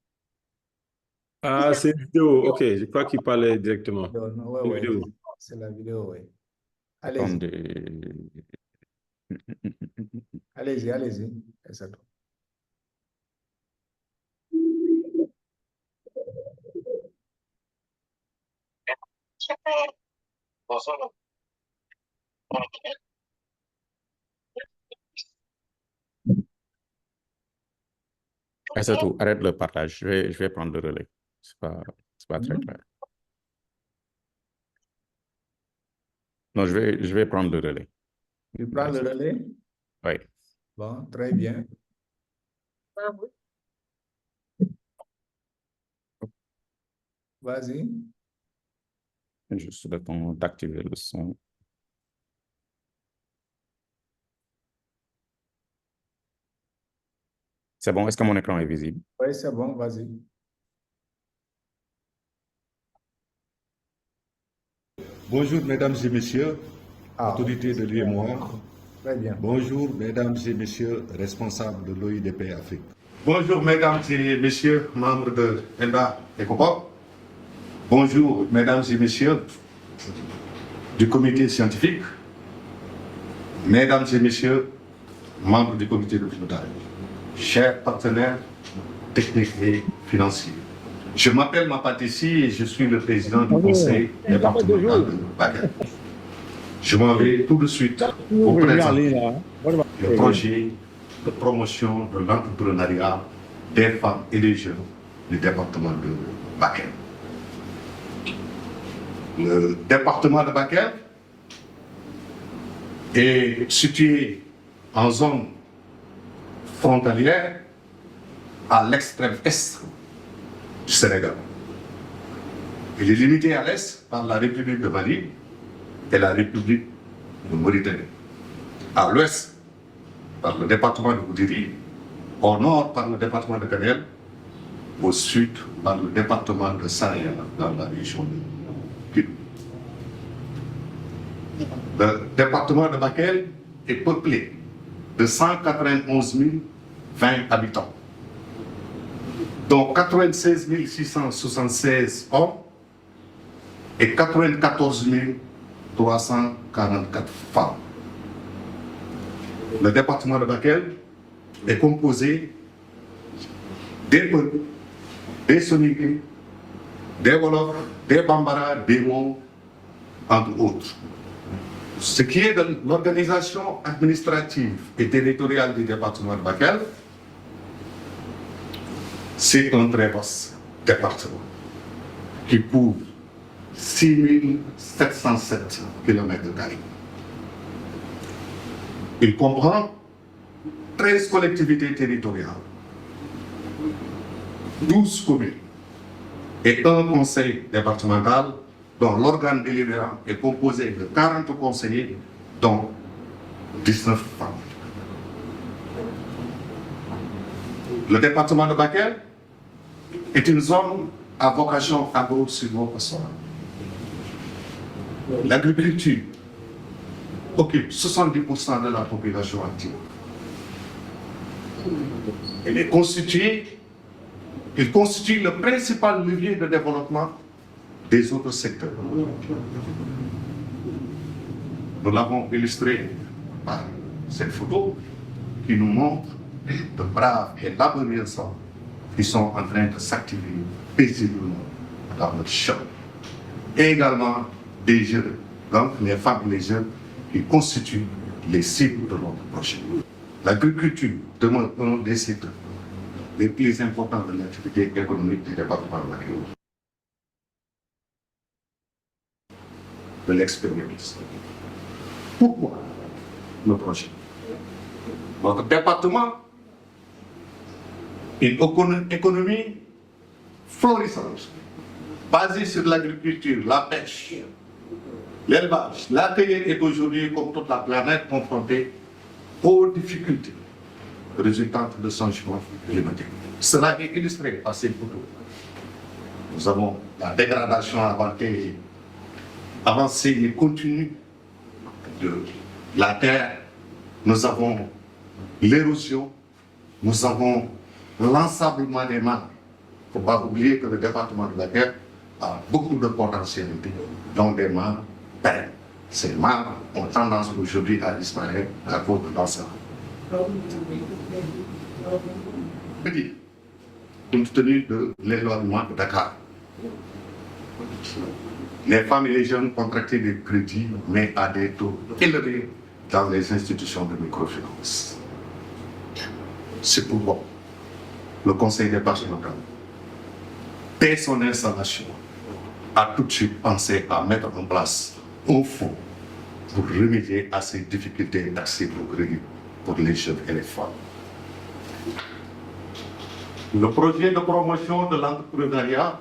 Ah, c'est vidéo. OK, je crois qu'il parlait directement. Oui, c'est la vidéo, oui. Allez-y. Allez-y, allez-y. C'est tout, arrête le partage. Je vais prendre le relais. C'est pas très clair. Non, je vais prendre le relais. Tu prends le relais? Oui. Bon, très bien. Vas-y. Juste le temps d'activer le son. C'est bon? Est-ce que mon écran est visible? Oui, c'est bon, vas-y. Bonjour, mesdames et messieurs, autorités de l'UEMOA. Très bien. Bonjour, mesdames et messieurs, responsables de l'OIDP Afrique. Bonjour, mesdames et messieurs, membres de ENDA et COPOP. Bonjour, mesdames et messieurs, du comité scientifique, mesdames et messieurs, membres du comité de pilotage, chers partenaires techniques et financiers. Je m'appelle Mapatissi et je suis le président du conseil départemental de Bakel. Je m'en vais tout de suite vous présenter le projet de promotion de l'entrepreneuriat des femmes et des jeunes du département de Bakel. Le département de Bakel est situé en zone frontalière à l'extrême est du Sénégal. Il est limité à l'est par la République de Mali et la République de Mauritanie. À l'ouest par le département de Goudiri, au nord par le département de Kanel, au sud par le département de Saraya dans la région de Kidou. Le département de Bakel est peuplé de 191 020 habitants, dont 96 676 hommes et 94 344 femmes. Le département de Bakel est composé des peuples, des Soninké, des Wolof, des Bambara, des Mo, entre autres. Ce qui est de l'organisation administrative et territoriale du département de Bakel, c'est un très vaste département qui couvre 6 707 km². Il comprend 13 collectivités territoriales, 12 communes et un conseil départemental dont l'organe délibérant est composé de 40 conseillers, dont 19 femmes. Le département de Bakel est une zone à vocation agro-silvopastorale. L'agriculture occupe 70% de la population active. Il constitue le principal levier de développement des autres secteurs. Nous l'avons illustré par cette photo qui nous montre de braves et laborieux hommes qui sont en train de s'activer paisiblement dans notre champ. Et également des jeunes, donc les femmes et les jeunes qui constituent les cibles de notre projet. L'agriculture demeure un des secteurs les plus importants de l'activité économique du département de Bakel. De l'expérience. Pourquoi le projet? Notre département est une économie florissante, basée sur l'agriculture, la pêche, l'élevage. La cueillette est aujourd'hui, comme toute la planète, confrontée aux difficultés résultantes de changement climatique. Cela est illustré par ces photos. Nous avons la dégradation avancée et continue de la terre. Nous avons l'érosion, nous avons l'ensablement des mares. Il ne faut pas oublier que le département de Bakel a beaucoup de potentialités, dont des mares pérennes. Ces mares ont tendance aujourd'hui à disparaître à cause de l'ensemble. Compte tenu de l'éloignement de Dakar, les femmes et les jeunes contractaient des crédits, mais à des taux élevés dans les institutions de microfinance. C'est pourquoi le conseil départemental, dès son installation, a tout de suite pensé à mettre en place un fonds pour remédier à ces difficultés d'accès au crédit pour les jeunes et les femmes. Le projet de promotion de l'entrepreneuriat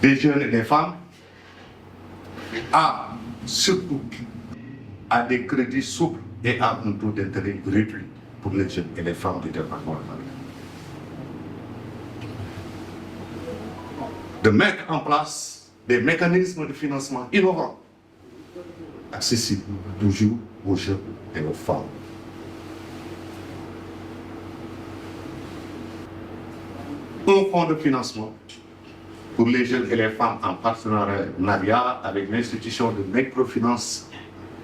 des jeunes et des femmes a surtout des crédits souples et a un taux d'intérêt réduit pour les jeunes et les femmes du département de Bakel. De mettre en place des mécanismes de financement innovants, accessibles toujours aux jeunes et aux femmes. Un fonds de financement pour les jeunes et les femmes en partenariat avec l'institution de microfinance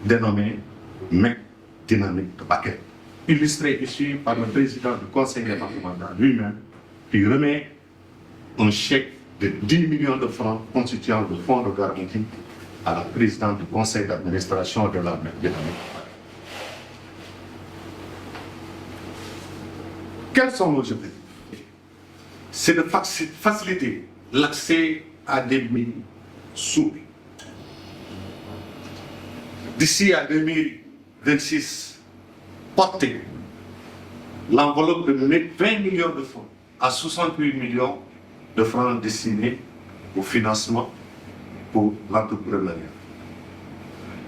dénommée MEC Dynamique de Bakel, illustré ici par le président du conseil départemental lui-même, qui remet un chèque de 10 millions de francs constituant le fonds de garantie à la présidente du conseil d'administration de la MEC Dynamique. Quels sont nos objectifs? C'est de faciliter l'accès à des mines souples. D'ici à 2026, porter l'enveloppe de 20 millions de francs à 68 millions de francs destinés au financement pour l'entrepreneuriat.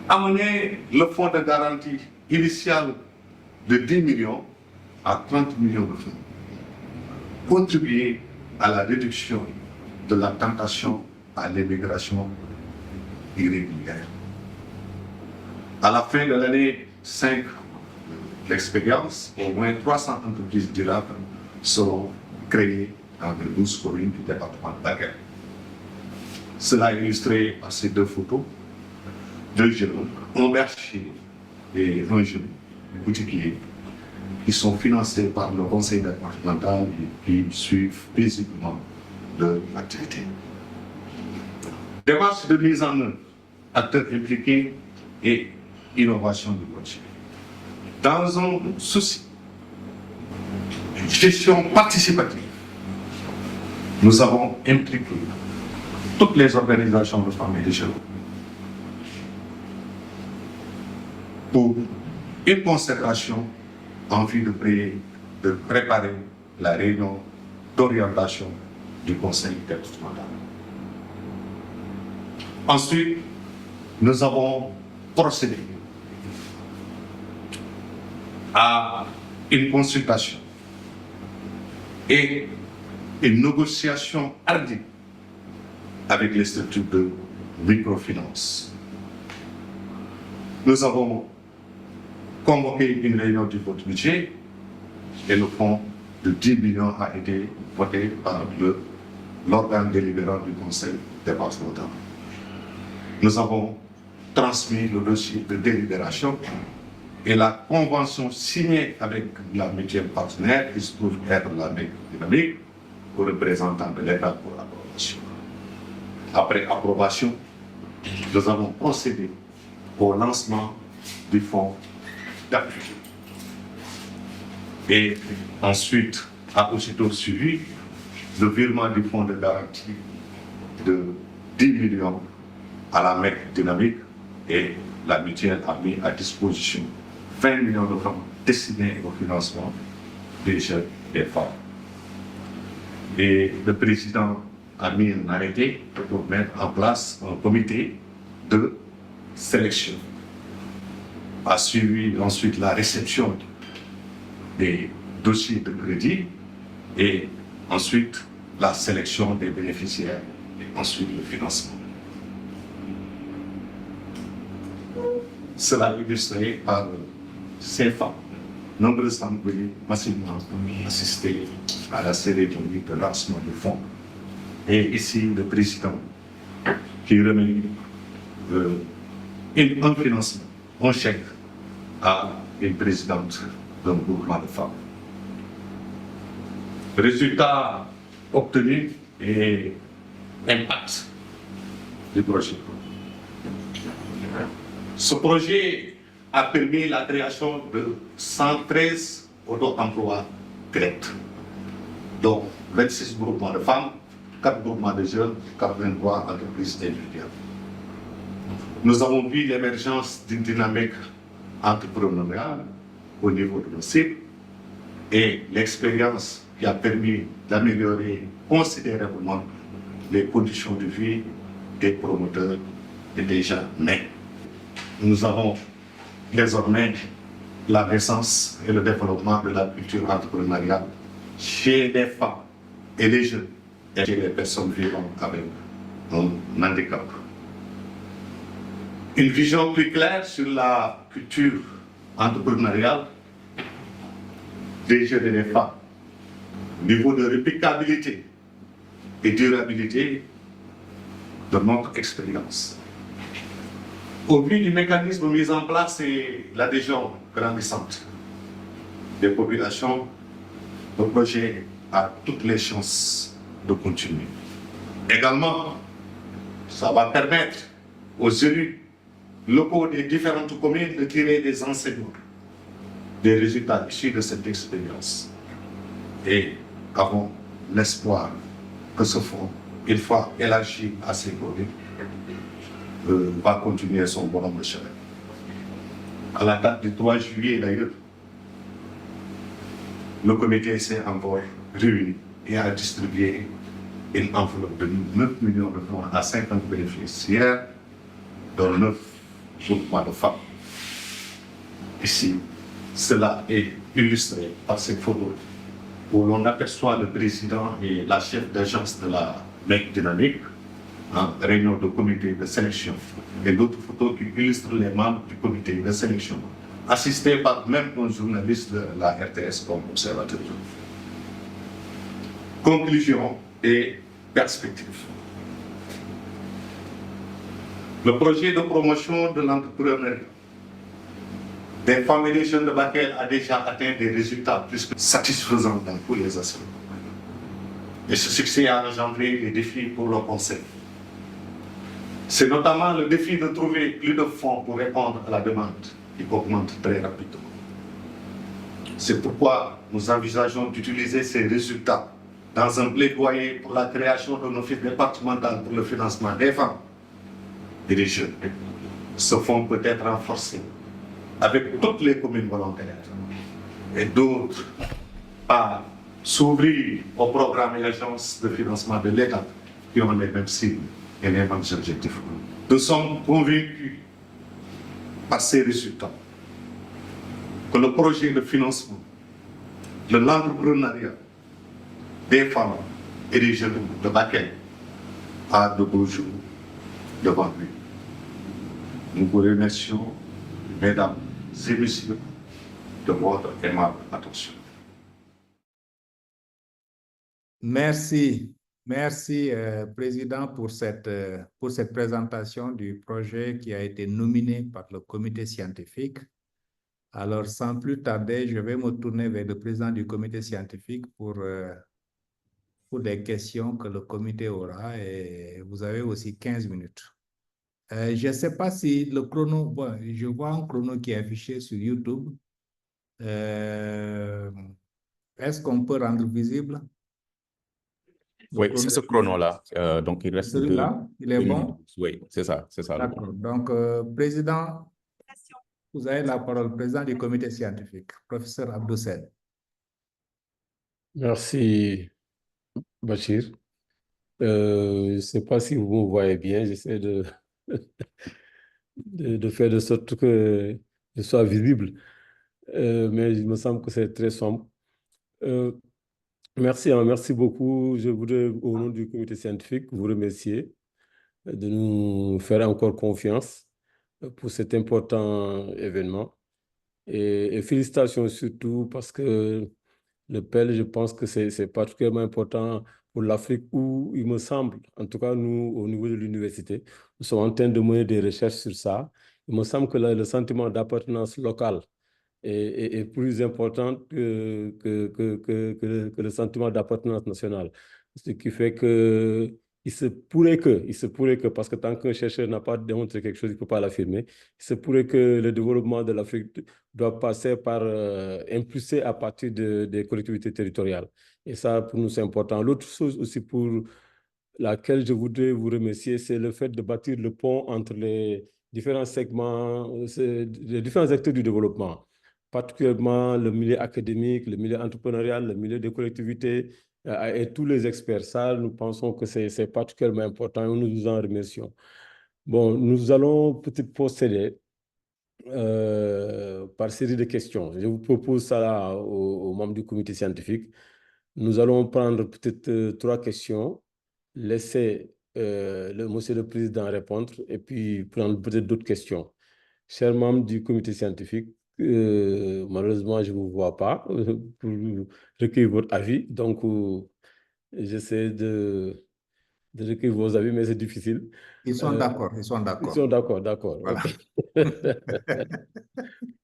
Amener le fonds de garantie initial de 10 millions à 30 millions de francs. Contribuer à la réduction de la tentation à l'immigration irrégulière. À la fin de l'année 5 l'expérience, au moins 300 entreprises durables seront créées dans les 12 communes du département de Bakel. Cela est illustré par ces deux photos, deux jeunes, un berger et un jeune boutiquier, qui sont financés par le conseil départemental et qui suivent paisiblement leur activité. Démarche de mise en œuvre, acteurs impliqués et innovation du projet. Dans un souci de gestion participative, nous avons impliqué toutes les organisations de femmes et de jeunes pour une concertation en vue de préparer la réunion d'orientation du conseil départemental. Ensuite, nous avons procédé à une consultation et une négociation hardie avec les structures de microfinance. Nous avons convoqué une réunion du vote budget et le fonds de 10 millions a été voté par l'organe délibérant du conseil départemental. Nous avons transmis le dossier de délibération et la convention signée avec la mutuelle partenaire, qui se trouve être la MEC Dynamique, au représentant de l'État pour approbation. Après approbation, nous avons procédé au lancement du fonds d'appui. Et ensuite, a aussitôt suivi le virement du fonds de garantie de 10 millions à la MEC Dynamique, et la mutuelle a mis à disposition 20 millions de francs destinés au financement des jeunes et des femmes. Et le président a mis un arrêté pour mettre en place un comité de sélection. A suivi ensuite la réception des dossiers de crédit et ensuite la sélection des bénéficiaires et ensuite le financement. Cela illustré par ces femmes. Nombreuses femmes venues massivement assister à la cérémonie de lancement du fonds. Et ici, le président qui remet un financement, un chèque à une présidente d'un mouvement de femmes. Résultat obtenu et impact du projet. Ce projet a permis la création de 113 auto-emplois directs, dont 26 groupements de femmes, 4 groupements de jeunes, 83 entreprises individuelles. Nous avons vu l'émergence d'une dynamique entrepreneuriale au niveau de nos sites et l'expérience qui a permis d'améliorer considérablement les conditions de vie des promoteurs est déjà née. Nous avons désormais la naissance et le développement de la culture entrepreneuriale chez les femmes et les jeunes et chez les personnes vivant avec un handicap. Une vision plus claire sur la culture entrepreneuriale des jeunes et des femmes, niveau de réplicabilité et durabilité de notre expérience. Au vu du mécanisme mis en place et l'adhésion grandissante des populations, le projet a toutes les chances de continuer. Également, ça va permettre aux élus locaux des différentes communes de tirer des enseignements, des résultats issus de cette expérience. Et avons l'espoir que ce fonds, une fois élargi à ces communes, va continuer son bonhomme de chemin. À la date du 3 juillet, d'ailleurs, le comité s'est encore réuni et a distribué une enveloppe de 9 millions de francs à 50 bénéficiaires, dont 9 groupements de femmes. Ici, cela est illustré par cette photo où l'on aperçoit le président et la chef d'agence de la MEC Dynamique en réunion de comité de sélection, et d'autres photos qui illustrent les membres du comité de sélection, assistés par même un journaliste de la RTS comme observateur. Conclusion et perspective. Le projet de promotion de l'entrepreneuriat des femmes et des jeunes de Bakel a déjà atteint des résultats plus que satisfaisants dans tous les aspects. Et ce succès a engendré des défis pour le Conseil. C'est notamment le défi de trouver plus de fonds pour répondre à la demande qui augmente très rapidement. C'est pourquoi nous envisageons d'utiliser ces résultats dans un plaidoyer pour la création d'un office départemental pour le financement des femmes et des jeunes. Ce fonds peut être renforcé avec toutes les communes volontaires et d'autres à s'ouvrir aux programmes et agences de financement de l'État qui ont les mêmes cibles et les mêmes objectifs. Nous sommes convaincus par ces résultats que le projet de financement de l'entrepreneuriat des femmes et des jeunes de Bakel a de beaux jours devant lui. Nous vous remercions, mesdames et messieurs, de votre aimable attention. Merci. Merci, Président, pour cette présentation du projet qui a été nominé par le comité scientifique. Alors, sans plus tarder, je vais me tourner vers le président du comité scientifique pour des questions que le comité aura, et vous avez aussi 15 minutes. Je ne sais pas si le chrono, bon, je vois un chrono qui est affiché sur YouTube. Est-ce qu'on peut rendre visible? Oui, c'est ce chrono-là. Donc, il reste celui-là, il est bon? Oui, c'est ça. D'accord. Donc, Président, vous avez la parole, président du comité scientifique, professeur Abdou Sène. Merci, Bachir. Je ne sais pas si vous me voyez bien, j'essaie de faire de sorte que je sois visible, mais il me semble que c'est très sombre. Merci beaucoup. Je voudrais, au nom du comité scientifique, vous remercier de nous faire encore confiance pour cet important événement. Et félicitations surtout parce que le PEL, je pense que c'est particulièrement important pour l'Afrique où, il me semble, en tout cas nous, au niveau de l'université, nous sommes en train de mener des recherches sur ça. Il me semble que le sentiment d'appartenance locale est plus important que le sentiment d'appartenance nationale. Ce qui fait que il se pourrait que, parce que tant qu'un chercheur n'a pas démontré quelque chose, il ne peut pas l'affirmer, il se pourrait que le développement de l'Afrique doit passer par impulser à partir des collectivités territoriales. Et ça, pour nous, c'est important. L'autre chose aussi pour laquelle je voudrais vous remercier, c'est le fait de bâtir le pont entre les différents segments, les différents acteurs du développement, particulièrement le milieu académique, le milieu entrepreneurial, le milieu des collectivités et tous les experts. Ça, nous pensons que c'est particulièrement important et nous vous en remercions. Bon, nous allons peut-être procéder par série de questions. Je vous propose ça aux membres du comité scientifique. Nous allons prendre peut-être 3 questions, laisser monsieur le président répondre et puis prendre peut-être d'autres questions. Chers membres du comité scientifique, malheureusement, je ne vous vois pas pour recueillir votre avis. Donc, j'essaie de de recueillir vos avis, mais c'est difficile. Ils sont d'accord, ils sont Ils d'accord. sont d'accord, d'accord. Voilà. Ok.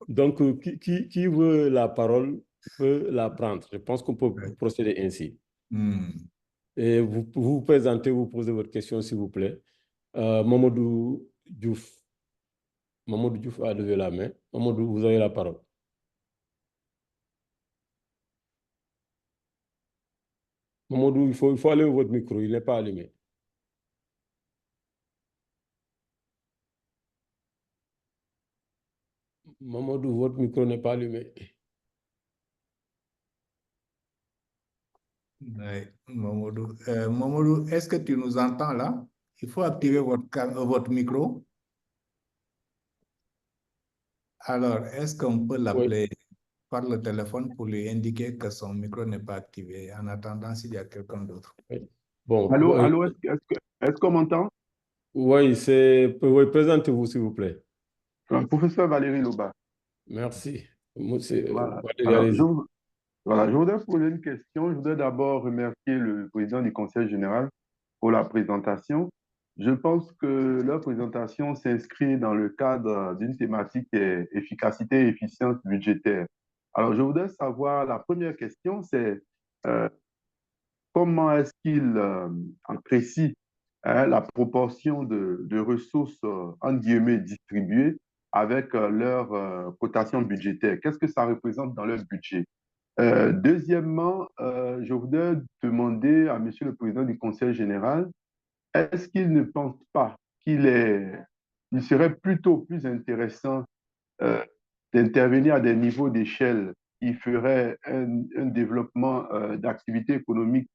Donc, qui veut la parole peut la prendre. Je pense qu'on peut Ouais. procéder ainsi. Hmm. Et vous vous présentez, vous posez votre question, s'il vous plaît. Mamadou Diouf. Mamadou Diouf a levé la main. Mamadou, vous avez la parole. Mamadou, il faut allumer votre micro, il n'est pas allumé. Mamadou, votre micro n'est pas allumé. Ouais, Mamadou. Mamadou, est-ce que tu nous entends là? Il faut activer votre micro. Alors, est-ce qu'on peut Oui. l'appeler par le téléphone pour lui indiquer que son micro n'est pas activé en attendant s'il y a quelqu'un d'autre? Oui. Bon, Allô, allô, est-ce qu'on m'entend? oui, présentez-vous, s'il vous plaît. Professeur Valérie Loba. Merci. Voilà. Valérie, Alors, allez-y. je voudrais poser une question. Je voudrais d'abord remercier le président du Conseil général pour la présentation. Je pense que leur présentation s'inscrit dans le cadre d'une thématique qui est efficacité et efficience budgétaire. Alors, je voudrais savoir, la première question, c'est comment est-ce qu'il apprécie la proportion de ressources, entre guillemets, distribuées avec leur cotation budgétaire? Qu'est-ce que ça représente dans leur budget? Deuxièmement, je voudrais demander à Monsieur le Président du Conseil général, est-ce qu'il ne pense pas il serait plutôt plus intéressant euh, d'intervenir à des niveaux d'échelle qui feraient un développement d'activités économiques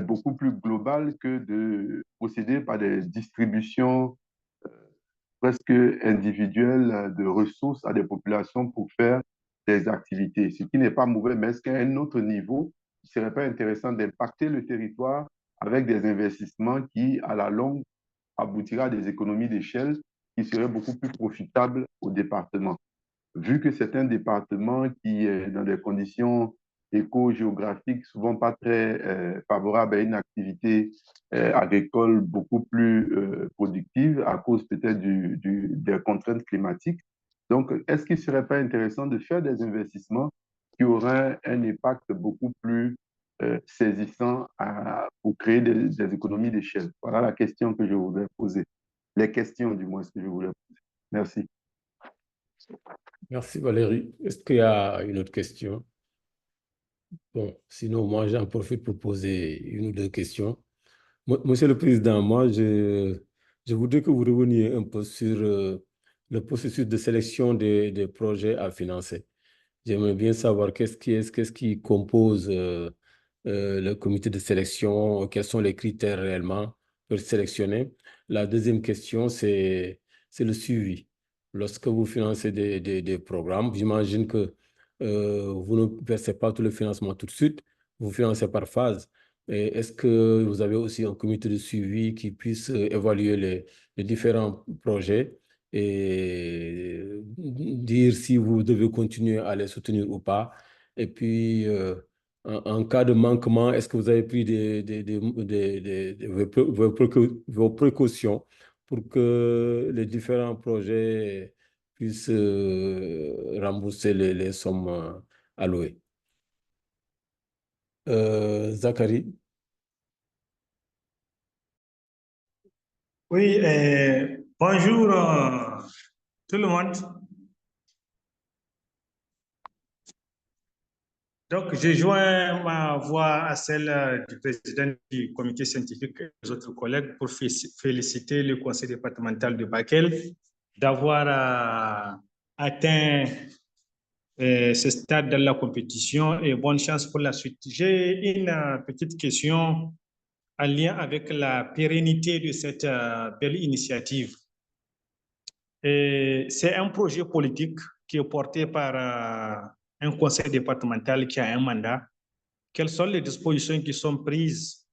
beaucoup plus global que de procéder par des distributions presque individuelles de ressources à des populations pour faire des activités, ce qui n'est pas mauvais, mais est-ce qu'à un autre niveau, il ne serait pas intéressant d'impacter le territoire avec des investissements qui, à la longue, aboutira à des économies d'échelle qui seraient beaucoup plus profitables au département? Vu que c'est un département qui est dans des conditions éco-géographiques souvent pas très favorables à une activité agricole beaucoup plus productive à cause peut-être des contraintes climatiques. Donc, est-ce qu'il ne serait pas intéressant de faire des investissements qui auraient un impact beaucoup plus saisissant pour créer des économies d'échelle? Voilà la question que je voulais poser. Les questions, du moins, que je voulais poser. Merci. Merci Valérie. Est-ce qu'il y a une autre question? Bon, sinon, moi, j'en profite pour poser une ou deux questions. Monsieur le Président, moi, je voudrais que vous reveniez un peu sur le processus de sélection des projets à financer. J'aimerais bien savoir qu'est-ce qui compose le comité de sélection, quels sont les critères réellement pour sélectionner. La deuxième question, c'est le suivi. Lorsque vous financez des programmes, j'imagine que vous ne versez pas tout le financement tout de suite, vous financez par phase. Est-ce que vous avez aussi un comité de suivi qui puisse évaluer les différents projets et dire si vous devez continuer à les soutenir ou pas? Et puis, en cas de manquement, est-ce que vous avez pris vos précautions pour que les différents projets puissent rembourser les sommes allouées? Zachary? Oui, bonjour tout le monde. Donc, je joins ma voix à celle du président du comité scientifique et des autres collègues pour féliciter le conseil départemental de Bakel d'avoir atteint ce stade de la compétition et bonne chance pour la suite. J'ai une petite question en lien avec la pérennité de cette belle initiative. C'est un projet politique qui est porté par un conseil départemental qui a un mandat. Quelles sont les dispositions qui sont prises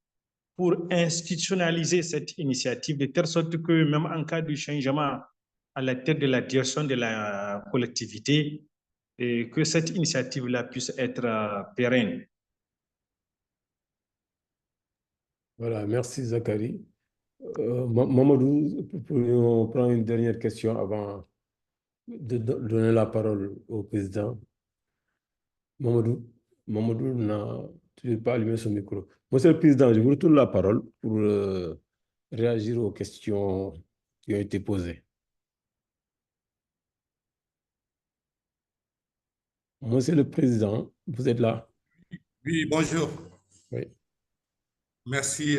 pour institutionnaliser cette initiative de telle sorte que même en cas de changement à la tête de la direction de la collectivité, et que cette initiative-là puisse être pérenne? Voilà, merci Zachary. Mamadou, on prend une dernière question avant de donner la parole au président. Mamadou n'a toujours pas allumé son micro. Monsieur le Président, je vous retourne la parole pour réagir aux questions qui ont été posées. Monsieur le Président, vous êtes là? Oui, bonjour. Oui. Merci,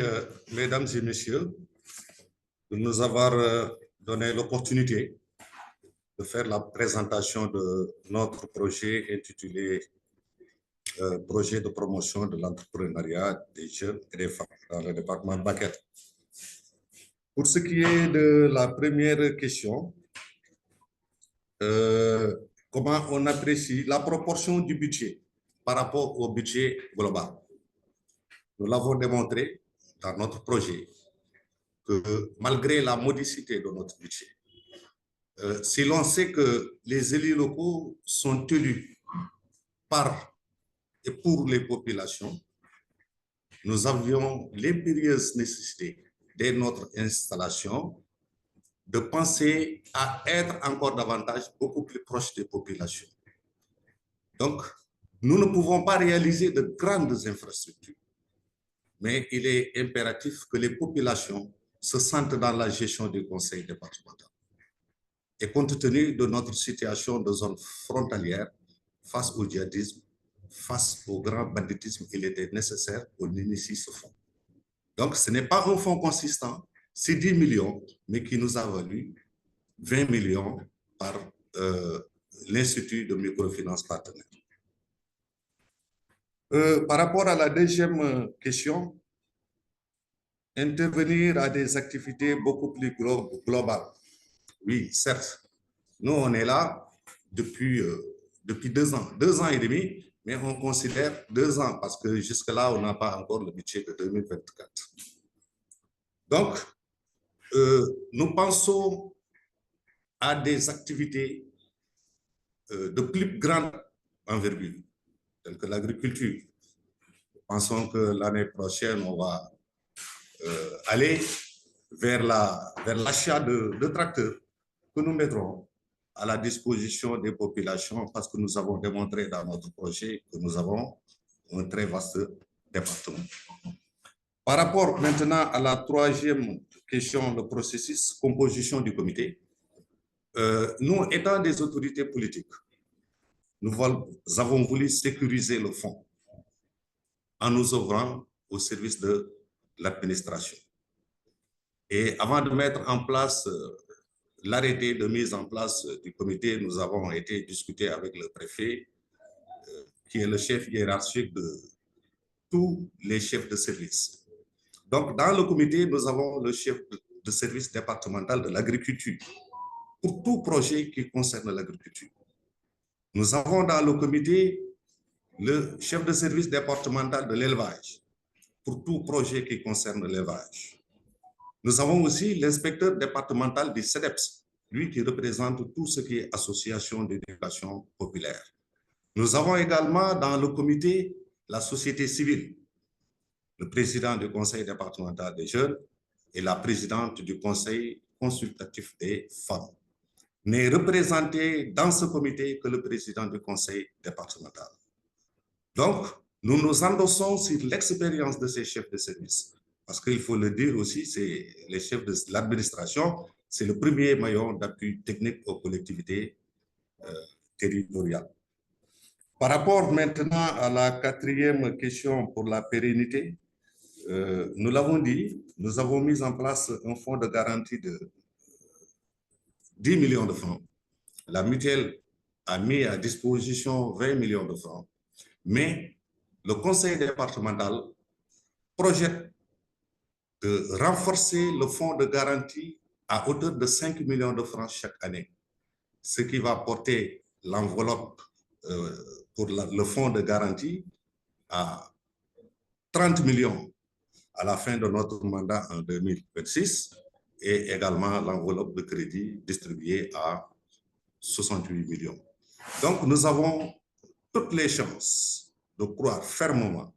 mesdames et messieurs, de nous avoir donné l'opportunité de faire la présentation de notre projet intitulé Projet de promotion de l'entrepreneuriat des jeunes et des femmes dans le département de Bakel. Pour ce qui est de la première question, comment on apprécie la proportion du budget par rapport au budget global? Nous l'avons démontré dans notre projet que malgré la modicité de notre budget, si l'on sait que les élus locaux sont élus par et pour les populations, nous avions l'impérieuse nécessité dès notre installation de penser à être encore davantage beaucoup plus proche des populations. Donc, nous ne pouvons pas réaliser de grandes infrastructures, mais il est impératif que les populations se sentent dans la gestion du conseil départemental. Et compte tenu de notre situation de zone frontalière, face au djihadisme, face au grand banditisme, il était nécessaire qu'on initie ce fonds. Donc, ce n'est pas un fonds consistant, c'est 10 millions, mais qui nous a valu 20 millions par l'Institut de microfinance partenaire. Par rapport à la deuxième question, intervenir à des activités beaucoup plus globales. Oui, certes, nous on est là depuis 2 ans, 2 ans et demi, mais on considère 2 ans parce que jusque-là, on n'a pas encore le budget de 2024. Donc, nous pensons à des activités de plus grande envergure, telles que l'agriculture. Nous pensons que l'année prochaine, on va aller vers l'achat de tracteurs que nous mettrons à la disposition des populations parce que nous avons démontré dans notre projet que nous avons un très vaste département. Par rapport maintenant à la troisième question, le processus composition du comité, nous étant des autorités politiques, nous avons voulu sécuriser le fonds en nous ouvrant au service de l'administration. Et avant de mettre en place l'arrêté de mise en place du comité, nous avons été discuter avec le préfet, qui est le chef hiérarchique de tous les chefs de service. Donc, dans le comité, nous avons le chef de service départemental de l'agriculture pour tout projet qui concerne l'agriculture. Nous avons dans le comité le chef de service départemental de l'élevage pour tout projet qui concerne l'élevage. Nous avons aussi l'inspecteur départemental du CEDEPS, lui qui représente tout ce qui est association d'éducation populaire. Nous avons également dans le comité la société civile, le président du conseil départemental des jeunes et la présidente du conseil consultatif des femmes. N'est représenté dans ce comité que le président du conseil départemental. Donc, nous nous endossons sur l'expérience de ces chefs de service. Parce qu'il faut le dire aussi, c'est les chefs de l'administration, c'est le premier maillon d'appui technique aux collectivités territoriales. Par rapport maintenant à la quatrième question pour la pérennité, nous l'avons dit, nous avons mis en place un fonds de garantie de 10 millions de francs. La mutuelle a mis à disposition 20 millions de francs. Mais le conseil départemental projette de renforcer le fonds de garantie à hauteur de 5 millions de francs chaque année, ce qui va porter l'enveloppe pour le fonds de garantie à 30 millions à la fin de notre mandat en 2026 et également l'enveloppe de crédit distribuée à 68 millions. Donc, nous avons toutes les chances de croire fermement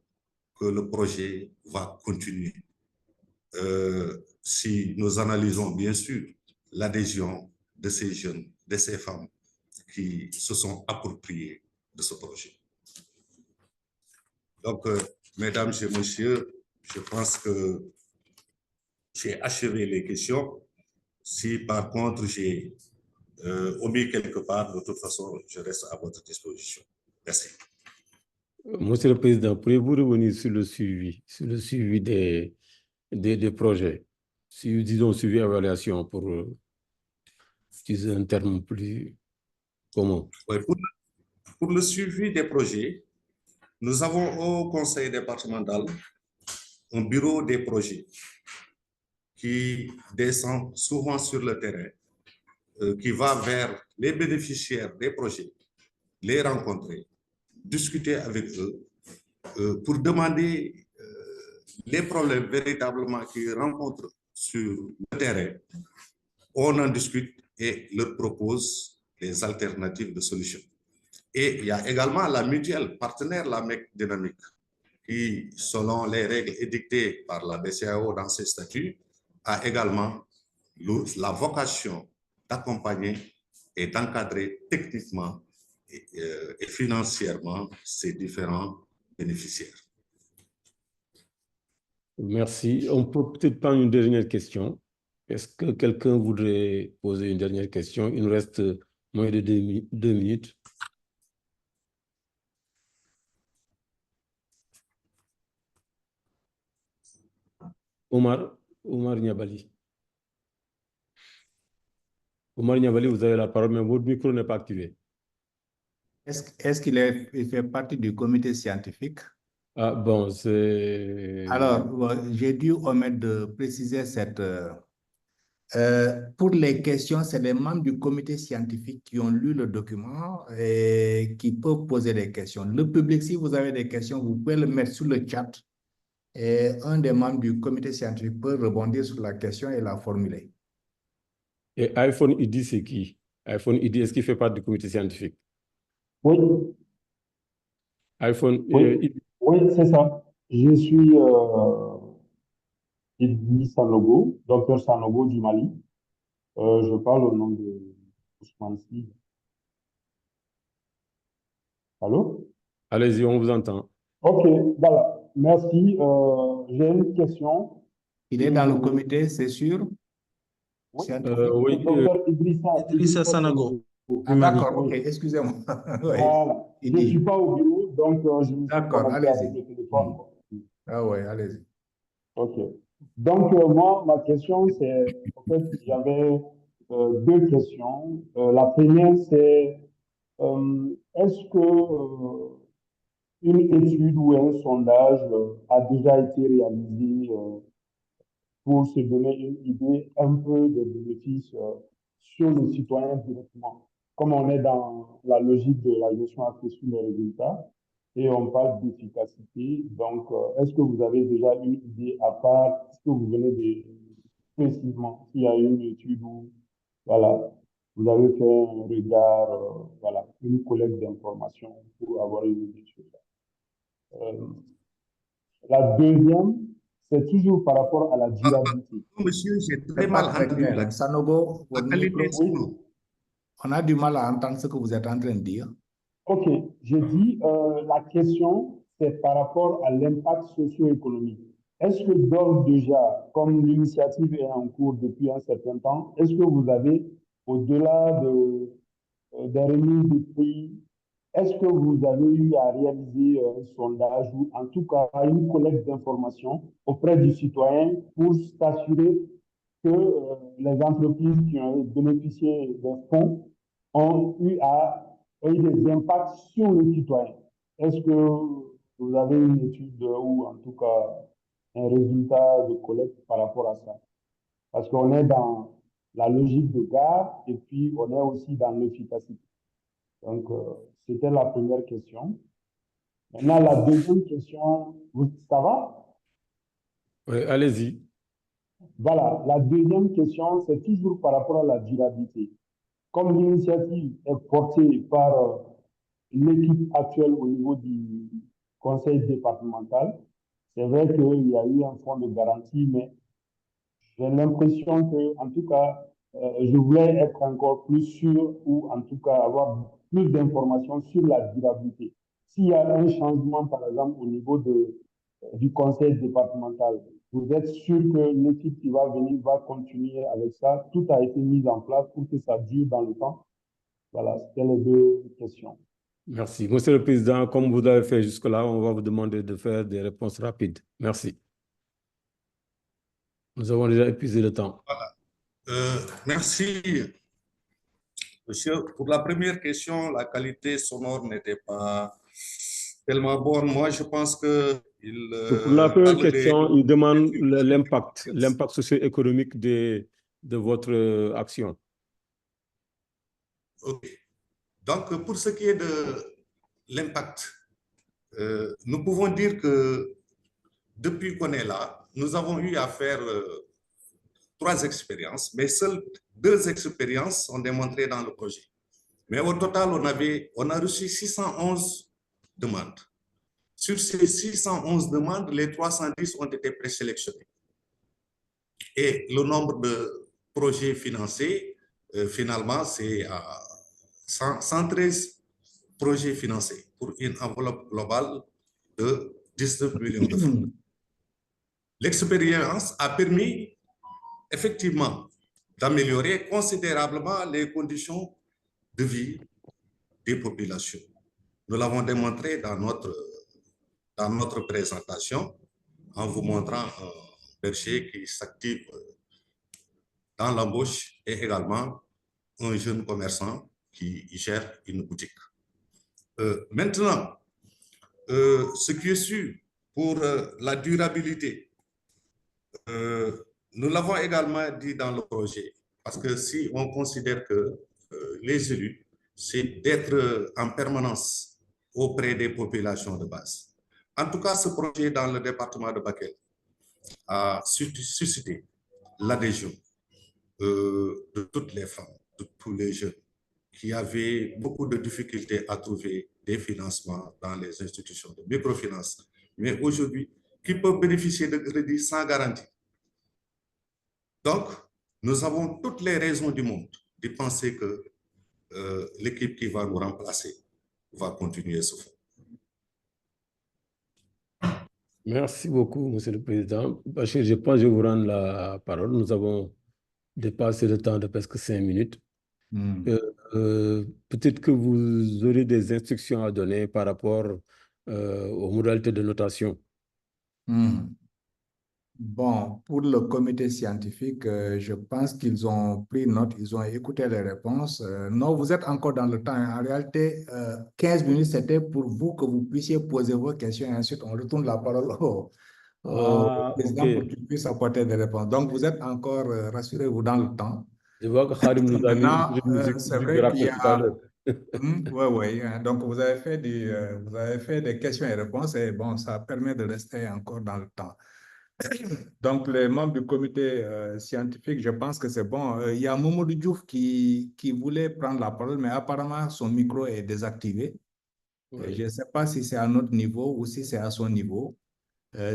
que le projet va continuer si nous analysons bien sûr l'adhésion de ces jeunes, de ces femmes qui se sont appropriés de ce projet. Donc, mesdames et messieurs, je pense que j'ai achevé les questions. Si par contre j'ai omis quelque part, de toute façon, je reste à votre disposition. Merci. Monsieur le Président, pourriez-vous revenir sur le suivi des projets, disons suivi évaluation pour utiliser un terme plus commun? Oui, pour le suivi des projets, nous avons au conseil départemental un bureau des projets qui descend souvent sur le terrain, qui va vers les bénéficiaires des projets, les rencontrer, discuter avec eux pour demander les problèmes véritablement qu'ils rencontrent sur le terrain. On en discute et leur propose les alternatives de solutions. Et il y a également la mutuelle partenaire, la MEC Dynamique, qui, selon les règles édictées par la BCEAO dans ses statuts, a également la vocation d'accompagner et d'encadrer techniquement et financièrement ces différents bénéficiaires. Merci. On peut peut-être prendre une dernière question. Est-ce que quelqu'un voudrait poser une dernière question? Il nous reste moins de 2 minutes. Omar Niabali. Omar Niabali, vous avez la parole, mais votre micro n'est pas activé. Est-ce qu'il fait partie du comité scientifique? Ah bon, c'est... Alors, j'ai dû omettre de préciser cette... pour les questions, c'est les membres du comité scientifique qui ont lu le document et qui peuvent poser des questions. Le public, si vous avez des questions, vous pouvez le mettre sur le chat et un des membres du comité scientifique peut rebondir sur la question et la formuler. Et iPhone ID, c'est qui? iPhone ID, est-ce qu'il fait partie du comité scientifique? Oui. iPhone Oui, ID. oui, c'est ça. Je suis Idriss Sanogo, docteur Sanogo du Mali. Je parle au nom de Ousmane Sy. Allô? Allez-y, on vous entend. Ok, voilà. Merci. J'ai une question. Il est dans le comité, c'est sûr? Oui, Oui, docteur Idrissa Sanogo. Ah, d'accord, ok, excusez-moi. Ouais, Voilà. Je ne suis pas au bureau, donc je me suis d'accord, connecté avec allez-y. le téléphone. Ah ouais, allez-y. Ok. Donc, moi, ma question, c'est, en fait, j'avais deux questions. La première, c'est, est-ce que une étude ou un sondage a déjà été réalisé pour se donner une idée un peu des bénéfices sur le citoyen directement? Comme on est dans la logique de la gestion axée sur les résultats et on parle d'efficacité, donc est-ce que vous avez déjà une idée à part ce que vous venez de précisément, s'il y a une étude où, voilà, vous avez fait un regard, voilà, une collecte d'informations pour avoir une idée sur ça. La deuxième, c'est toujours par rapport à la durabilité. Monsieur, j'ai très C'est mal pas très entendu clair. la Sanogo, votre qualité micro, du son. on a du mal à entendre ce que vous êtes en train de dire. Ok, je dis, la question, c'est par rapport à l'impact socio-économique. Est-ce que d'ores déjà, comme l'initiative est en cours depuis un certain temps, est-ce que vous avez, au-delà des remises de prix, est-ce que vous avez eu à réaliser un sondage ou en tout cas une collecte d'informations auprès du citoyen pour s'assurer que les entreprises qui ont bénéficié des fonds ont eu des impacts sur le citoyen? Est-ce que vous avez une étude ou en tout cas un résultat de collecte par rapport à ça? Parce qu'on est dans la logique de gare et puis on est aussi dans l'efficacité. Donc, c'était la première question. Maintenant, la deuxième question, ça va? Oui, allez-y. Voilà, la deuxième question, c'est toujours par rapport à la durabilité. Comme l'initiative est portée par l'équipe actuelle au niveau du conseil départemental, c'est vrai qu'il y a eu un fonds de garantie, mais J'ai l'impression que, en tout cas, je voulais être encore plus sûr ou en tout cas avoir plus d'informations sur la durabilité. S'il y a un changement, par exemple, au niveau du conseil départemental, vous êtes sûr que l'équipe qui va venir va continuer avec ça? Tout a été mis en place pour que ça dure dans le temps? Voilà, c'était les deux questions. Merci. Monsieur le Président, comme vous avez fait jusque-là, on va vous demander de faire des réponses rapides. Merci. Nous avons déjà épuisé le temps. Merci, monsieur. Pour la première question, la qualité sonore n'était pas tellement bonne. Moi, je pense que Pour la première parle question, il demande l'impact socio-économique de votre action. Ok. Donc, pour ce qui est de l'impact, nous pouvons dire que depuis qu'on est là, nous avons eu à faire 3 expériences, mais seules 2 expériences sont démontrées dans le projet. Mais au total, on a reçu 611 demandes. Sur ces 611 demandes, les 310 ont été présélectionnés. Et le nombre de projets financés, finalement, c'est 113 projets financés pour une enveloppe globale de 19 millions de francs. L'expérience a permis effectivement d'améliorer considérablement les conditions de vie des populations. Nous l'avons démontré dans notre présentation en vous montrant un berger qui s'active dans l'embauche et également un jeune commerçant qui gère une boutique. Maintenant, ce qui est sûr pour la durabilité, nous l'avons également dit dans le projet, parce que si on considère que les élus, c'est d'être en permanence auprès des populations de base. En tout cas, ce projet dans le département de Bakel a suscité l'adhésion de toutes les femmes, de tous les jeunes qui avaient beaucoup de difficultés à trouver des financements dans les institutions de microfinance, mais aujourd'hui, qui peuvent bénéficier de crédits sans garantie. Donc, nous avons toutes les raisons du monde de penser que l'équipe qui va nous remplacer va continuer ce fonds. Merci beaucoup, Monsieur le Président. Bachir, je pense que je vais vous rendre la parole. Nous avons dépassé le temps de presque 5 minutes. Peut-être que vous aurez des instructions à donner par rapport aux modalités de notation. Bon, pour le comité scientifique, je pense qu'ils ont pris note, ils ont écouté les réponses. Non, vous êtes encore dans le temps. En réalité, 15 minutes, c'était pour vous que vous puissiez poser vos questions et ensuite on retourne la parole au président pour qu'il puisse apporter des réponses. Donc, vous êtes encore, rassurez-vous, dans le temps. Je vois que Khadim nous a mis c'est vrai qu'il y a... Oui. Donc, vous avez fait des questions et réponses et bon, ça permet de rester encore dans le temps. Donc, les membres du comité scientifique, je pense que c'est bon. Il y a Mamadou Diouf qui voulait prendre la parole, mais apparemment, son micro est désactivé. Oui. Je ne sais pas si c'est à notre niveau ou si c'est à son niveau.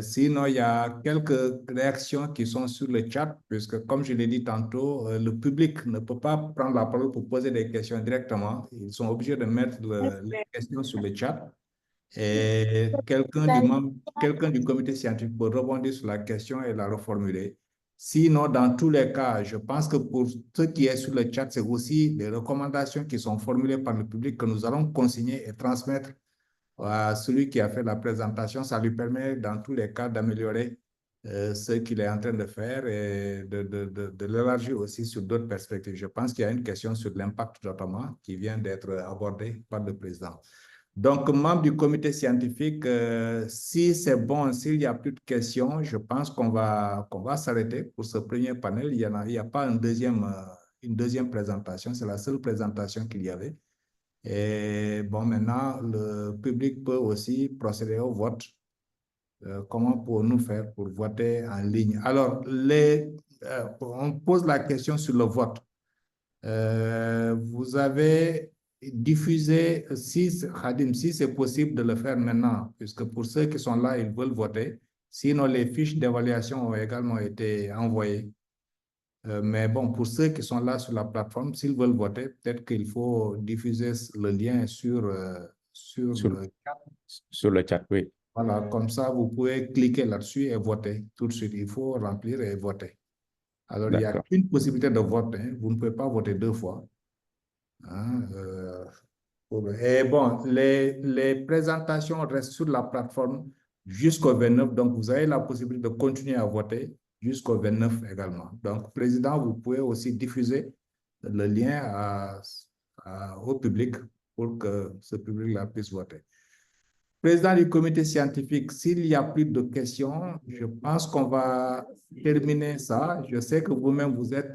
Sinon, il y a quelques réactions qui sont sur le chat, puisque, comme je l'ai dit tantôt, le public ne peut pas prendre la parole pour poser des questions directement. Ils sont obligés de mettre les questions sur le chat. Et quelqu'un du comité scientifique peut rebondir sur la question et la reformuler. Sinon, dans tous les cas, je pense que pour ce qui est sur le chat, c'est aussi des recommandations qui sont formulées par le public que nous allons consigner et transmettre à celui qui a fait la présentation. Ça lui permet, dans tous les cas, d'améliorer ce qu'il est en train de faire et de l'élargir aussi sur d'autres perspectives. Je pense qu'il y a une question sur l'impact notamment qui vient d'être abordée par le président. Donc, membre du comité scientifique, si c'est bon, s'il n'y a plus de questions, je pense qu'on va s'arrêter pour ce premier panel. Il n'y a pas une deuxième présentation, c'est la seule présentation qu'il y avait. Et bon, maintenant, le public peut aussi procéder au vote. Comment pouvons-nous faire pour voter en ligne? Alors, on pose la question sur le vote. Vous avez diffusé, Khadim, si c'est possible de le faire maintenant, puisque pour ceux qui sont là, ils veulent voter. Sinon, les fiches d'évaluation ont également été envoyées. Mais bon, pour ceux qui sont là sur la plateforme, s'ils veulent voter, peut-être qu'il faut diffuser le lien sur le chat. Sur le chat, oui. Voilà, comme ça, vous pouvez cliquer là-dessus et voter tout de suite. Il faut remplir et voter. Alors, il n'y a qu'une possibilité de vote. Hein. Vous ne pouvez pas voter 2 fois. Hein, et bon, les présentations restent sur la plateforme jusqu'au 29. Donc, vous avez la possibilité de continuer à voter jusqu'au 29 également. Donc, Président, vous pouvez aussi diffuser le lien au public pour que ce public-là puisse voter. Président du comité scientifique, s'il n'y a plus de questions, je pense qu'on va terminer ça. Je sais que vous-même, vous êtes,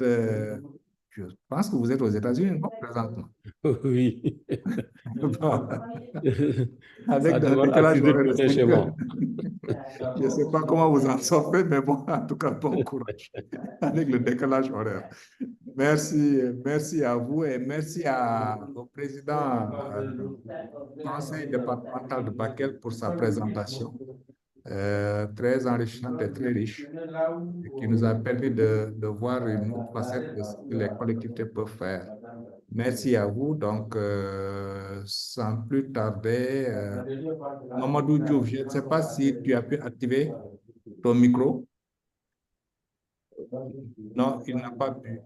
je pense que vous êtes aux États-Unis, non, présentement. Oui. Bon. Avec Ça le décalage horaire. chez moi. Je ne sais pas comment vous en sortez, mais bon, en tout cas, bon courage avec le décalage horaire. Merci à vous et merci au président du conseil départemental de Bakel pour sa présentation, très enrichissante et très riche, et qui nous a permis de voir une autre facette de ce que les collectivités peuvent faire. Merci à vous. Donc, sans plus tarder, Mamadou Diouf, je ne sais pas si tu as pu activer ton micro. Non, il n'a pas pu.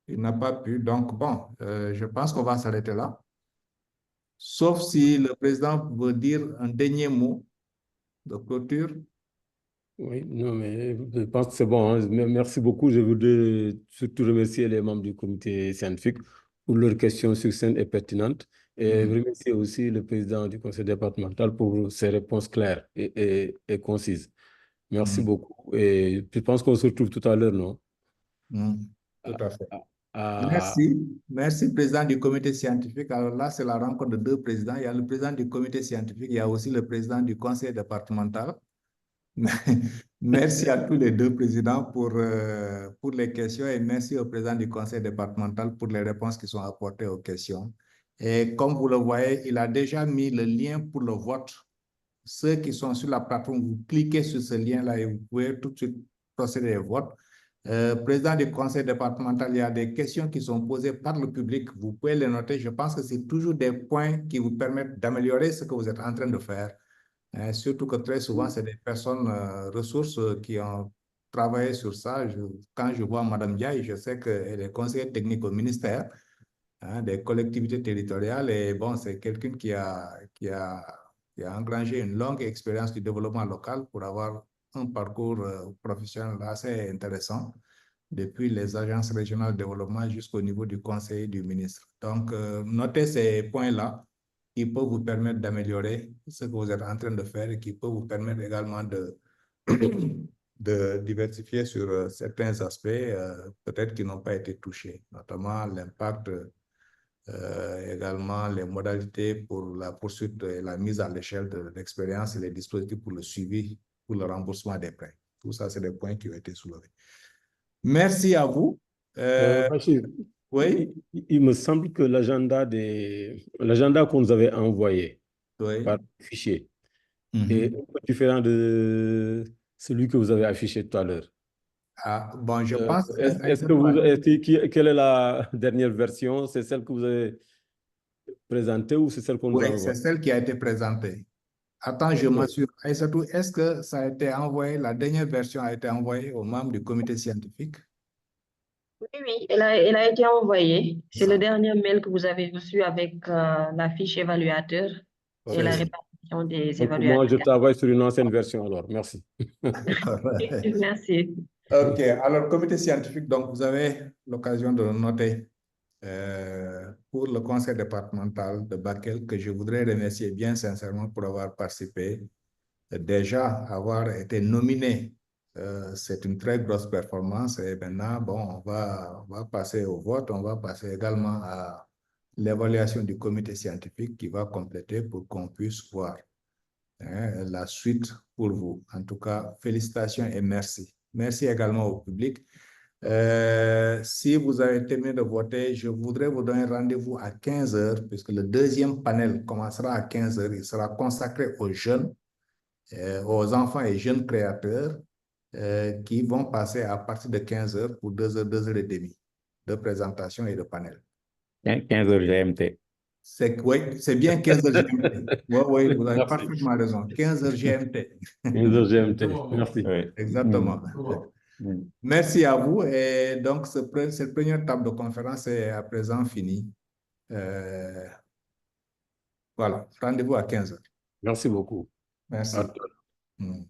Il n'a pas pu. Donc, bon, je pense qu'on va s'arrêter là. Sauf si le président veut dire un dernier mot de clôture. Oui, non, mais je pense que c'est bon. Hein. Merci beaucoup. Je voudrais surtout remercier les membres du comité scientifique pour leurs questions succinctes et pertinentes. Et remercier aussi le président du conseil départemental pour ses réponses claires et concises. Merci beaucoup. Et je pense qu'on se retrouve tout à l'heure, non? Tout à fait. Merci, président du comité scientifique. Alors là, c'est la rencontre de 2 présidents. Il y a le président du comité scientifique, il y a aussi le président du conseil départemental. Merci à tous les 2 présidents pour les questions et merci au président du conseil départemental pour les réponses qui sont apportées aux questions. Et comme vous le voyez, il a déjà mis le lien pour le vote. Ceux qui sont sur la plateforme, vous cliquez sur ce lien-là et vous pouvez tout de suite procéder au vote. Président du conseil départemental, il y a des questions qui sont posées par le public. Vous pouvez les noter. Je pense que c'est toujours des points qui vous permettent d'améliorer ce que vous êtes en train de faire. Surtout que très souvent, c'est des personnes ressources qui ont travaillé sur ça. Quand je vois Mme Diaye, je sais qu'elle est conseillère technique au ministère des collectivités territoriales. Et bon, c'est quelqu'un qui a engrangé une longue expérience du développement local pour avoir un parcours professionnel assez intéressant depuis les agences régionales de développement jusqu'au niveau du conseil du ministre. Donc, notez ces points-là qui peuvent vous permettre d'améliorer ce que vous êtes en train de faire et qui peuvent vous permettre également de diversifier sur certains aspects peut-être qui n'ont pas été touchés, notamment l'impact, également les modalités pour la poursuite et la mise à l'échelle de l'expérience et les dispositifs pour le suivi, pour le remboursement des prêts. Tout ça, c'est des points qui ont été soulevés. Merci à vous. Bachir, oui. Il me semble que l'agenda qu'on nous avait envoyé par fichier est un peu différent de celui que vous avez affiché tout à l'heure. Bon, je pense... Quelle est la dernière version? C'est celle que vous avez présentée ou c'est celle qu'on nous a envoyée? Oui, c'est celle qui a été présentée. Attends, je m'assure. Aïssatou, est-ce que ça a été envoyé, la dernière version a été envoyée aux membres du comité scientifique? Oui, elle a été envoyée. C'est le dernier mail que vous avez reçu avec la fiche évaluateur et la répartition des évaluateurs. Moi, je travaille sur une ancienne version alors. Merci. Merci. OK. Alors, comité scientifique, donc vous avez l'occasion de noter pour le conseil départemental de Bakel que je voudrais remercier bien sincèrement pour avoir participé. Déjà, avoir été nominé, c'est une très grosse performance et maintenant, bon, on va passer au vote, on va passer également à l'évaluation du comité scientifique qui va compléter pour qu'on puisse voir la suite pour vous. En tout cas, félicitations et merci. Merci également au public. Si vous avez terminé de voter, je voudrais vous donner rendez-vous à 15 h, puisque le deuxième panel commencera à 15 h. Il sera consacré aux jeunes, aux enfants et jeunes créateurs. qui vont passer à partir de 15 heures pour 2 heures, 2 heures et demie de présentation et de panel. 15 heures GMT. Oui, c'est bien 15 heures GMT. Oui, vous avez parfaitement raison. 15 heures GMT. 15 heures GMT, merci. Oui. Exactement. Merci à vous. Et donc, cette première table de conférence est à présent finie. Voilà, rendez-vous à 15 heures. Merci beaucoup. Merci. À tout à l'heure.